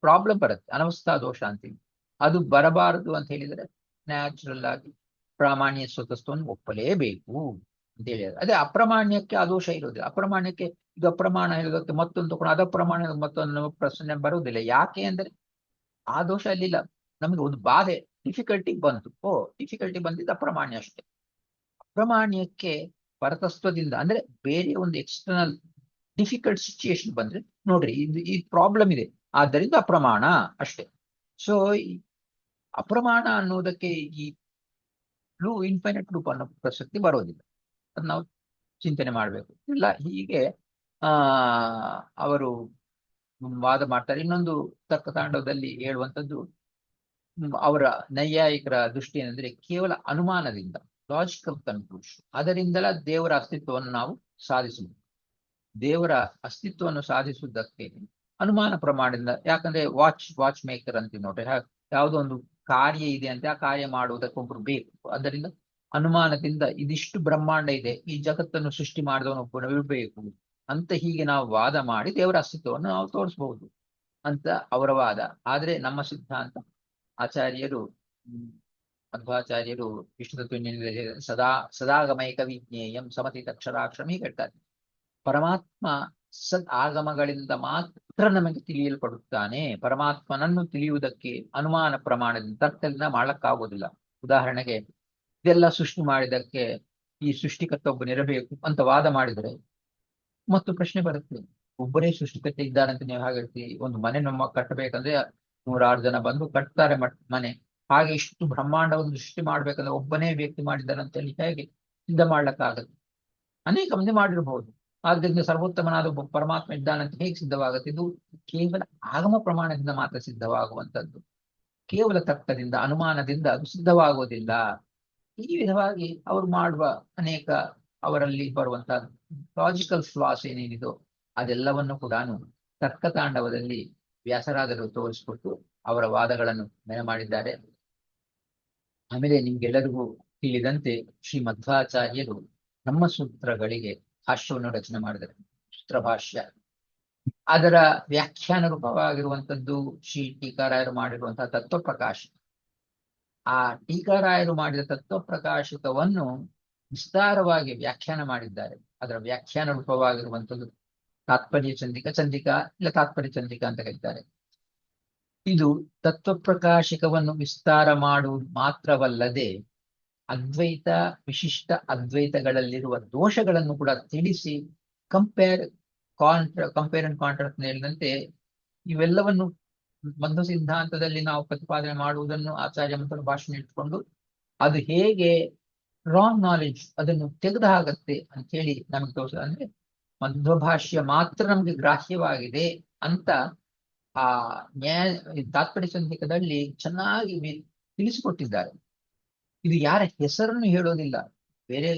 ಪ್ರಾಬ್ಲಮ್ ಬರುತ್ತೆ, ಅನವಸ್ಥಾ ದೋಷ ಅಂತೀವಿ. ಅದು ಬರಬಾರದು ಅಂತ ಹೇಳಿದ್ರೆ ನ್ಯಾಚುರಲ್ ಆಗಿ ಪ್ರಾಮಾಣ್ಯ ಸ್ವತಃವನ್ನು ಒಪ್ಪಲೇಬೇಕು ಅಂತ ಹೇಳಿದ್ರೆ. ಅದೇ ಅಪ್ರಮಾಣ್ಯಕ್ಕೆ ಆ ದೋಷ ಇರೋದಿಲ್ಲ. ಅಪ್ರಮಾಣ್ಯಕ್ಕೆ ಇದು ಅಪ್ರಮಾಣ ಹೇಳೋದಕ್ಕೆ ಮತ್ತೊಂದು ತಗೊಂಡು ಅದಪ್ರಮಾಣ ಮತ್ತೊಂದು ಪ್ರಶ್ನೆ ಬರುವುದಿಲ್ಲ. ಯಾಕೆ ಅಂದ್ರೆ ಆ ದೋಷ ಅಲ್ಲಿಲ್ಲ. ನಮಗೆ ಒಂದು ಬಾಧೆ, ಡಿಫಿಕಲ್ಟಿ ಬಂತು, ಡಿಫಿಕಲ್ಟಿ ಬಂದಿದ್ದು ಅಪ್ರಮಾಣ್ಯ ಅಷ್ಟೇ. ಅಪ್ರಮಾಣ್ಯಕ್ಕೆ ಪರತತ್ವದಿಂದ ಅಂದ್ರೆ ಬೇರೆ ಒಂದು ಎಕ್ಸ್ಟರ್ನಲ್ ಡಿಫಿಕಲ್ಟ್ ಸಿಚುಯೇಷನ್ ಬಂದ್ರೆ, ನೋಡ್ರಿ ಇದು ಈ ಪ್ರಾಬ್ಲಮ್ ಇದೆ, ಆದ್ದರಿಂದ ಅಪ್ರಮಾಣ ಅಷ್ಟೇ. ಸೊ ಅಪ್ರಮಾಣ ಅನ್ನೋದಕ್ಕೆ ಈ ಇನ್ಫೈನೈಟ್ ಲೂಪ್ ಅನ್ನೋ ಪ್ರಸಕ್ತಿ ಬರೋದಿಲ್ಲ. ಅದು ನಾವು ಚಿಂತನೆ ಮಾಡಬೇಕು. ಇಲ್ಲ ಹೀಗೆ ಅವರು ವಾದ ಮಾಡ್ತಾರೆ. ಇನ್ನೊಂದು ತರ್ಕತಾಂಡವದಲ್ಲಿ ಹೇಳುವಂಥದ್ದು, ಅವರ ನೈಯಾಯಿಕರ ದೃಷ್ಟಿ ಏನಂದ್ರೆ, ಕೇವಲ ಅನುಮಾನದಿಂದ, ಲಾಜಿಕಲ್ ಕನ್ಕ್ಲೂಷನ್, ಅದರಿಂದಲ ದೇವರ ಅಸ್ತಿತ್ವವನ್ನು ನಾವು ಸಾಧಿಸಬಹುದು. ದೇವರ ಅಸ್ತಿತ್ವವನ್ನು ಸಾಧಿಸುವುದಕ್ಕೆ ಅನುಮಾನ ಪ್ರಮಾಣದಿಂದ, ಯಾಕಂದ್ರೆ ವಾಚ್ ಮೇಕರ್ ಅಂತೀವಿ ನೋಡ್ರಿ, ಯಾವುದೋ ಒಂದು ಕಾರ್ಯ ಇದೆ ಅಂತ ಆ ಕಾರ್ಯ ಮಾಡುವುದಕ್ಕೆ ಒಬ್ರು ಬೇಕು. ಅದರಿಂದ ಅನುಮಾನದಿಂದ ಇದಿಷ್ಟು ಬ್ರಹ್ಮಾಂಡ ಇದೆ, ಈ ಜಗತ್ತನ್ನು ಸೃಷ್ಟಿ ಮಾಡಿದವನು ಒಬ್ಬನು ಇರಬೇಕು ಅಂತ ಹೀಗೆ ನಾವು ವಾದ ಮಾಡಿ ದೇವರ ಅಸ್ತಿತ್ವವನ್ನು ನಾವು ತೋರಿಸಬಹುದು ಅಂತ ಅವರ ವಾದ. ಆದ್ರೆ ನಮ್ಮ ಸಿದ್ಧಾಂತ ಆಚಾರ್ಯರು, ಮಧ್ವಾಚಾರ್ಯರು ವಿಷ್ಣು ತತ್ವ ಸದಾಗಮೈಕ ವಿಜ್ಞೇಯಂ ಸಮತೀತ ಅಕ್ಷರಾಕ್ಷರಂ ಹೀಗೆ ಹೇಳ್ತಾರೆ. ಪರಮಾತ್ಮ ಸದ್ ಆಗಮಗಳಿಂದ ಮಾತ್ರ ನಮಗೆ ತಿಳಿಯಲ್ಪಡುತ್ತಾನೆ. ಪರಮಾತ್ಮನನ್ನು ತಿಳಿಯುವುದಕ್ಕೆ ಅನುಮಾನ ಪ್ರಮಾಣದಿಂದ, ತರ್ಕದಿಂದ ಮಾಡಕ್ಕಾಗೋದಿಲ್ಲ. ಉದಾಹರಣೆಗೆ ಇದೆಲ್ಲ ಸೃಷ್ಟಿ ಮಾಡಿದಕ್ಕೆ ಈ ಸೃಷ್ಟಿಕರ್ತ ಒಬ್ಬನಿರಬೇಕು ಅಂತ ವಾದ ಮಾಡಿದರೆ ಮತ್ತು ಪ್ರಶ್ನೆ ಬರುತ್ತೆ, ಒಬ್ಬರೇ ಸೃಷ್ಟಿಕರ್ತ ಇದ್ದಾರಂತ ನೀವು ಹಾಗೆ ಹೇಳ್ತೀವಿ. ಒಂದು ಮನೆ ನಮ್ಮ ಕಟ್ಟಬೇಕಂದ್ರೆ 100 ಜನ ಬಂದು ಕಟ್ತಾರೆ ಮನೆ. ಹಾಗೆ ಇಷ್ಟು ಬ್ರಹ್ಮಾಂಡವನ್ನು ಸೃಷ್ಟಿ ಮಾಡ್ಬೇಕಂದ್ರೆ ಒಬ್ಬನೇ ವ್ಯಕ್ತಿ ಮಾಡಿದ್ದಾರಂತೇಳಿ ಹೇಗೆ ಸಿದ್ಧ ಮಾಡ್ಲಿಕ್ಕಾಗತ್ತೆ? ಅನೇಕ ಮಂದಿ ಮಾಡಿರಬಹುದು. ಆದ್ದರಿಂದ ಸರ್ವೋತ್ತಮನಾದ ಒಬ್ಬ ಪರಮಾತ್ಮ ಇದ್ದಾನಂತ ಹೇಗೆ ಸಿದ್ಧವಾಗುತ್ತೆ? ಇದು ಕೇವಲ ಆಗಮ ಪ್ರಮಾಣದಿಂದ ಮಾತ್ರ ಸಿದ್ಧವಾಗುವಂಥದ್ದು. ಕೇವಲ ತರ್ಕದಿಂದ, ಅನುಮಾನದಿಂದ ಅದು ಸಿದ್ಧವಾಗೋದಿಲ್ಲ. ಈ ವಿಧವಾಗಿ ಅವರು ಮಾಡುವ ಅನೇಕ ಅವರಲ್ಲಿ ಬರುವಂತಹ ಲಾಜಿಕಲ್ ಫ್ಲಾಸ್ ಏನೇನಿದೋ ಅದೆಲ್ಲವನ್ನು ಕೂಡ ತರ್ಕತಾಂಡವದಲ್ಲಿ ವ್ಯಾಸರಾದರು ತೋರಿಸಿಕೊಟ್ಟು ಅವರ ವಾದಗಳನ್ನು ಮೆನೆ ಮಾಡಿದ್ದಾರೆ. ಆಮೇಲೆ ನಿಮ್ಗೆಲ್ಲರಿಗೂ ತಿಳಿದಂತೆ ಶ್ರೀ ಮಧ್ವಾಚಾರ್ಯರು ನಮ್ಮ ಸೂತ್ರಗಳಿಗೆ ಭಾಷ್ಯವನ್ನು ರಚನೆ ಮಾಡಿದ್ದಾರೆ. ಸೂತ್ರ ಭಾಷ್ಯ, ಅದರ ವ್ಯಾಖ್ಯಾನ ರೂಪವಾಗಿರುವಂಥದ್ದು ಶ್ರೀ ಟೀಕಾರಾಯರು ಮಾಡಿರುವಂತಹ ತತ್ವಪ್ರಕಾಶ. ಆ ಟೀಕಾರಾಯರು ಮಾಡಿದ ತತ್ವಪ್ರಕಾಶಕವನ್ನು ವಿಸ್ತಾರವಾಗಿ ವ್ಯಾಖ್ಯಾನ ಮಾಡಿದ್ದಾರೆ. ಅದರ ವ್ಯಾಖ್ಯಾನ ರೂಪವಾಗಿರುವಂಥದ್ದು ತಾತ್ಪರ್ಯ ಚಂದಿಕಾ ಇಲ್ಲ ತಾತ್ಪರ್ಯ ಚಂದಿಕಾ ಅಂತ ಕರೀತಾರೆ. ಇದು ತತ್ವಪ್ರಕಾಶಕವನ್ನು ವಿಸ್ತಾರ ಮಾಡುವುದು ಮಾತ್ರವಲ್ಲದೆ ಅದ್ವೈತ, ವಿಶಿಷ್ಟ ಅದ್ವೈತಗಳಲ್ಲಿರುವ ದೋಷಗಳನ್ನು ಕೂಡ ತಿಳಿಸಿ ಕಂಪೇರ್ ಅಂಡ್ ಕಾಂಟ್ರಾಸ್ಟ್ ಹೇಳಿದಂತೆ ಇವೆಲ್ಲವನ್ನು ಮಧ್ವ ಸಿದ್ಧಾಂತದಲ್ಲಿ ನಾವು ಪ್ರತಿಪಾದನೆ ಮಾಡುವುದನ್ನು ಆಚಾರ್ಯ ಮತ್ತು ಭಾಷಣ ಇಟ್ಕೊಂಡು ಅದು ಹೇಗೆ ರಾಂಗ್ ನಾಲೆಡ್ಜ್ ಅದನ್ನು ತೆಗೆದುಹಾಗತ್ತೆ ಅಂತ ಹೇಳಿ ನಮಗೆ ತೋರಿಸ, ಅಂದ್ರೆ ಮಧ್ವ ಭಾಷ್ಯ ಮಾತ್ರ ನಮ್ಗೆ ಗ್ರಾಹ್ಯವಾಗಿದೆ ಅಂತ ಆ ತಾತ್ಪರ್ಯ ಸಂಧಿಕದಲ್ಲಿ ಚೆನ್ನಾಗಿ ತಿಳಿಸಿಕೊಟ್ಟಿದ್ದಾರೆ. ಇದು ಯಾರ ಹೆಸರನ್ನು ಹೇಳೋದಿಲ್ಲ. ಬೇರೆ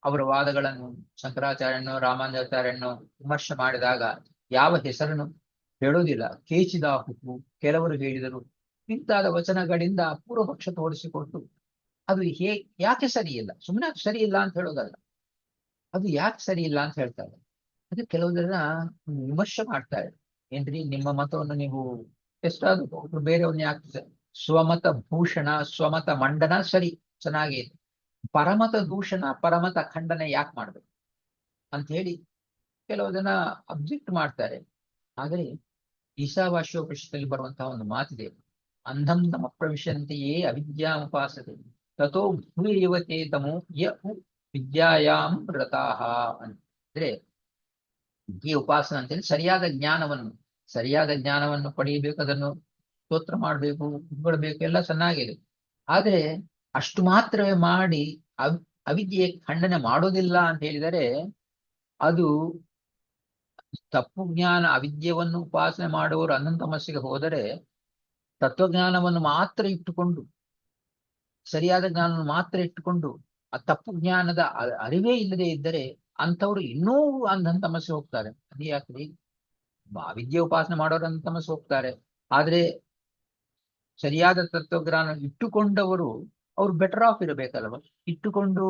ಅವರ ವಾದಗಳನ್ನು ಶಂಕರಾಚಾರ್ಯನೋ ರಾಮಾನುಜಾಚಾರ್ಯನೋ ವಿಮರ್ಶೆ ಮಾಡಿದಾಗ ಯಾವ ಹೆಸರನ್ನು ಹೇಳೋದಿಲ್ಲ. ಕೇಚಿದಾಹುಕು, ಕೆಲವರು ಹೇಳಿದರು, ಇಂತಾದ ವಚನಗಳಿಂದ ಪೂರ್ವ ಪಕ್ಷ ತೋರಿಸಿಕೊಟ್ಟು ಅದು ಯಾಕೆ ಸರಿ ಇಲ್ಲ, ಸುಮ್ಮನೆ ಸರಿ ಇಲ್ಲ ಅಂತ ಹೇಳೋದಲ್ಲ, ಅದು ಯಾಕೆ ಸರಿ ಇಲ್ಲ ಅಂತ ಹೇಳ್ತಾರೆ. ಅದು ಕೆಲವು ಜನ ವಿಮರ್ಶೆ ಮಾಡ್ತಾರೆ. ಏನ್ರಿ ನಿಮ್ಮ ಮತವನ್ನು ನೀವು ಎಷ್ಟಾದ್ರು ಬೇರೆಯವ್ರನ್ನ ಯಾಕೆ, ಸ್ವಮತ ಭೂಷಣ ಸ್ವಮತ ಮಂಡನ ಸರಿ ಚೆನ್ನಾಗಿ, ಪರಮತ ದೂಷಣ ಪರಮತ ಖಂಡನೆ ಯಾಕೆ ಮಾಡ್ಬೇಕು ಅಂತ ಹೇಳಿ ಕೆಲವು ಜನ ಅಬ್ಜೆಕ್ಟ್ ಮಾಡ್ತಾರೆ. ಆದರೆ ಈಶಾವಾಸ್ಯೋಪನಿಷತ್ತಲ್ಲಿ ಬರುವಂತಹ ಒಂದು ಮಾತಿದೆ, ಅಂಧಂ ನಮ ಪ್ರವಿಶಂತೆಯೇ ಅವಿದ್ಯಾಮುಪಾಸತೆ ತಥೋ ಭೂರಿಯವತೆ ತಮೋ ಯ ಉ ವಿದ್ಯಾಯಾಂ ರತಾಃ ಅಂದ್ರೆ ಈ ಉಪಾಸನ ಅಂತೇಳಿ ಸರಿಯಾದ ಜ್ಞಾನವನ್ನು ಪಡೆಯಬೇಕು, ಅದನ್ನು ಸ್ತೋತ್ರ ಮಾಡಬೇಕು, ಹೊಗಳ್ಬೇಕು, ಎಲ್ಲ ಚೆನ್ನಾಗಿದೆ. ಆದ್ರೆ ಅಷ್ಟು ಮಾತ್ರವೇ ಮಾಡಿ ಅವಿದ್ಯೆ ಖಂಡನೆ ಮಾಡೋದಿಲ್ಲ ಅಂತ ಹೇಳಿದರೆ ಅದು ತಪ್ಪು ಜ್ಞಾನ. ಅವಿದ್ಯೆಯನ್ನು ಉಪಾಸನೆ ಮಾಡುವವರು ಅನಂತ ತಮಸ್ಸಿಗೆ ಹೋದರೆ ತತ್ವಜ್ಞಾನವನ್ನು ಮಾತ್ರ ಇಟ್ಟುಕೊಂಡು, ಸರಿಯಾದ ಜ್ಞಾನವನ್ನು ಮಾತ್ರ ಇಟ್ಟುಕೊಂಡು ಆ ತಪ್ಪು ಜ್ಞಾನದ ಅರಿವೇ ಇಲ್ಲದೆ ಇದ್ದರೆ ಅಂಥವ್ರು ಇನ್ನೂ ಅಂಧನ್ ತಮಸ್ಸೆ ಹೋಗ್ತಾರೆ. ಅದು ಯಾಕ್ರಿ? ಅವಿದ್ಯೆ ಉಪಾಸನೆ ಮಾಡೋರು ಅಂಧ ತಮಸ್ಸೆ ಹೋಗ್ತಾರೆ. ಆದ್ರೆ ಸರಿಯಾದ ತತ್ವಜ್ಞಾನ ಇಟ್ಟುಕೊಂಡವರು ಅವ್ರು ಬೆಟರ್ ಆಫ್ ಇರಬೇಕಲ್ವ. ಇಟ್ಟುಕೊಂಡು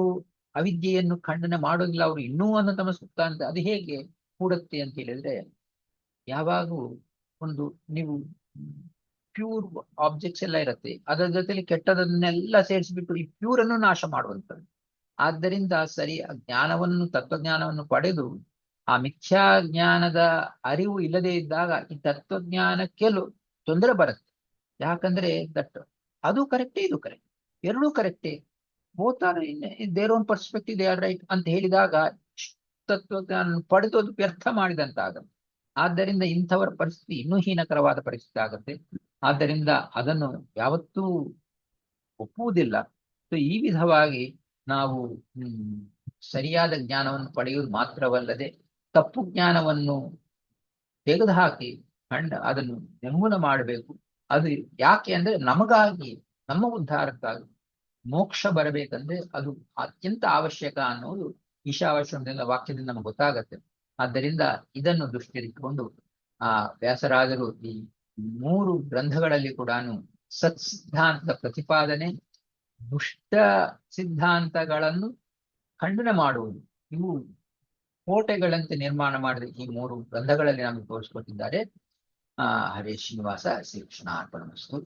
ಅವಿದ್ಯೆಯನ್ನು ಖಂಡನೆ ಮಾಡೋದಿಲ್ಲ, ಅವರು ಇನ್ನೂ ಅಂಧ ತಮಸ್ಸೆ ಹೋಗ್ತಾ ಅಂತ. ಅದು ಹೇಗೆ ಕೂಡುತ್ತೆ ಅಂತ ಹೇಳಿದ್ರೆ, ಯಾವಾಗೂ ಒಂದು ನೀವು ಪ್ಯೂರ್ ಆಬ್ಜೆಕ್ಟ್ಸ್ ಎಲ್ಲ ಇರುತ್ತೆ, ಅದರ ಜೊತೆಲಿ ಕೆಟ್ಟದನ್ನೆಲ್ಲ ಸೇರಿಸಿಬಿಟ್ಟು ಈ ಪ್ಯೂರ್ ಅನ್ನು ನಾಶ ಮಾಡುವಂಥದ್ದು. ಆದ್ದರಿಂದ ಜ್ಞಾನವನ್ನು, ತತ್ವಜ್ಞಾನವನ್ನು ಪಡೆದು ಆ ಮಿಥ್ಯಾ ಜ್ಞಾನದ ಅರಿವು ಇಲ್ಲದೆ ಇದ್ದಾಗ ಈ ತತ್ವಜ್ಞಾನಕ್ಕೆ ತೊಂದರೆ ಬರುತ್ತೆ. ಯಾಕಂದ್ರೆ ಅದು ಕರೆಕ್ಟೇ, ಇದು ಕರೆಕ್ಟ್, ಎರಡೂ ಕರೆಕ್ಟೇ, both are in their own perspective they are right ಅಂತ ಹೇಳಿದಾಗ ತತ್ವಜ್ಞಾನ ಪಡೆದು ಅದು ವ್ಯರ್ಥ ಮಾಡಿದಂತಾಗುತ್ತೆ. ಆದ್ದರಿಂದ ಇಂಥವರ ಪರಿಸ್ಥಿತಿ ಇನ್ನೂ ಹೀನಕರವಾದ ಪರಿಸ್ಥಿತಿ ಆಗುತ್ತೆ. ಆದ್ದರಿಂದ ಅದನ್ನು ಯಾವತ್ತೂ ಒಪ್ಪುವುದಿಲ್ಲ. ಸೊ ಈ ವಿಧವಾಗಿ ನಾವು ಸರಿಯಾದ ಜ್ಞಾನವನ್ನು ಪಡೆಯುವುದು ಮಾತ್ರವಲ್ಲದೆ ತಪ್ಪು ಜ್ಞಾನವನ್ನು ತೆಗೆದುಹಾಕಿ ಅದನ್ನು ನಿರ್ಮೂಲ ಮಾಡಬೇಕು. ಅದು ಯಾಕೆ ಅಂದ್ರೆ ನಮಗಾಗಿ, ನಮ್ಮ ಉದ್ಧಾರಕ್ಕಾಗಿ, ಮೋಕ್ಷ ಬರಬೇಕಂದ್ರೆ ಅದು ಅತ್ಯಂತ ಅವಶ್ಯಕ ಅನ್ನೋದು ಈಶಾವಾಸ್ಯದಿಂದ ವಾಕ್ಯದಿಂದ ನಮಗೆ ಗೊತ್ತಾಗತ್ತೆ. ಆದ್ದರಿಂದ ಇದನ್ನು ದೃಷ್ಟಿಯಲ್ಲಿಟ್ಟುಕೊಂಡು ವ್ಯಾಸರಾಜರು ಈ 3 ಗ್ರಂಥಗಳಲ್ಲಿ ಕೂಡ ಸತ್ಸಿದ್ಧಾಂತದ ಪ್ರತಿಪಾದನೆ, ದುಷ್ಟ ಸಿದ್ಧಾಂತಗಳನ್ನು ಖಂಡನೆ ಮಾಡುವುದು, ಇವು ಕೋಟೆಗಳಂತೆ ನಿರ್ಮಾಣ ಮಾಡಿದ ಈ 3 ಗ್ರಂಥಗಳಲ್ಲಿ ನಮಗೆ ತೋರಿಸಿಕೊಟ್ಟಿದ್ದಾರೆ. ಹರೇ ಶ್ರೀನಿವಾಸ, ಶ್ರೀ ಕೃಷ್ಣ ಅರ್ಪಣಮಸ್ತು.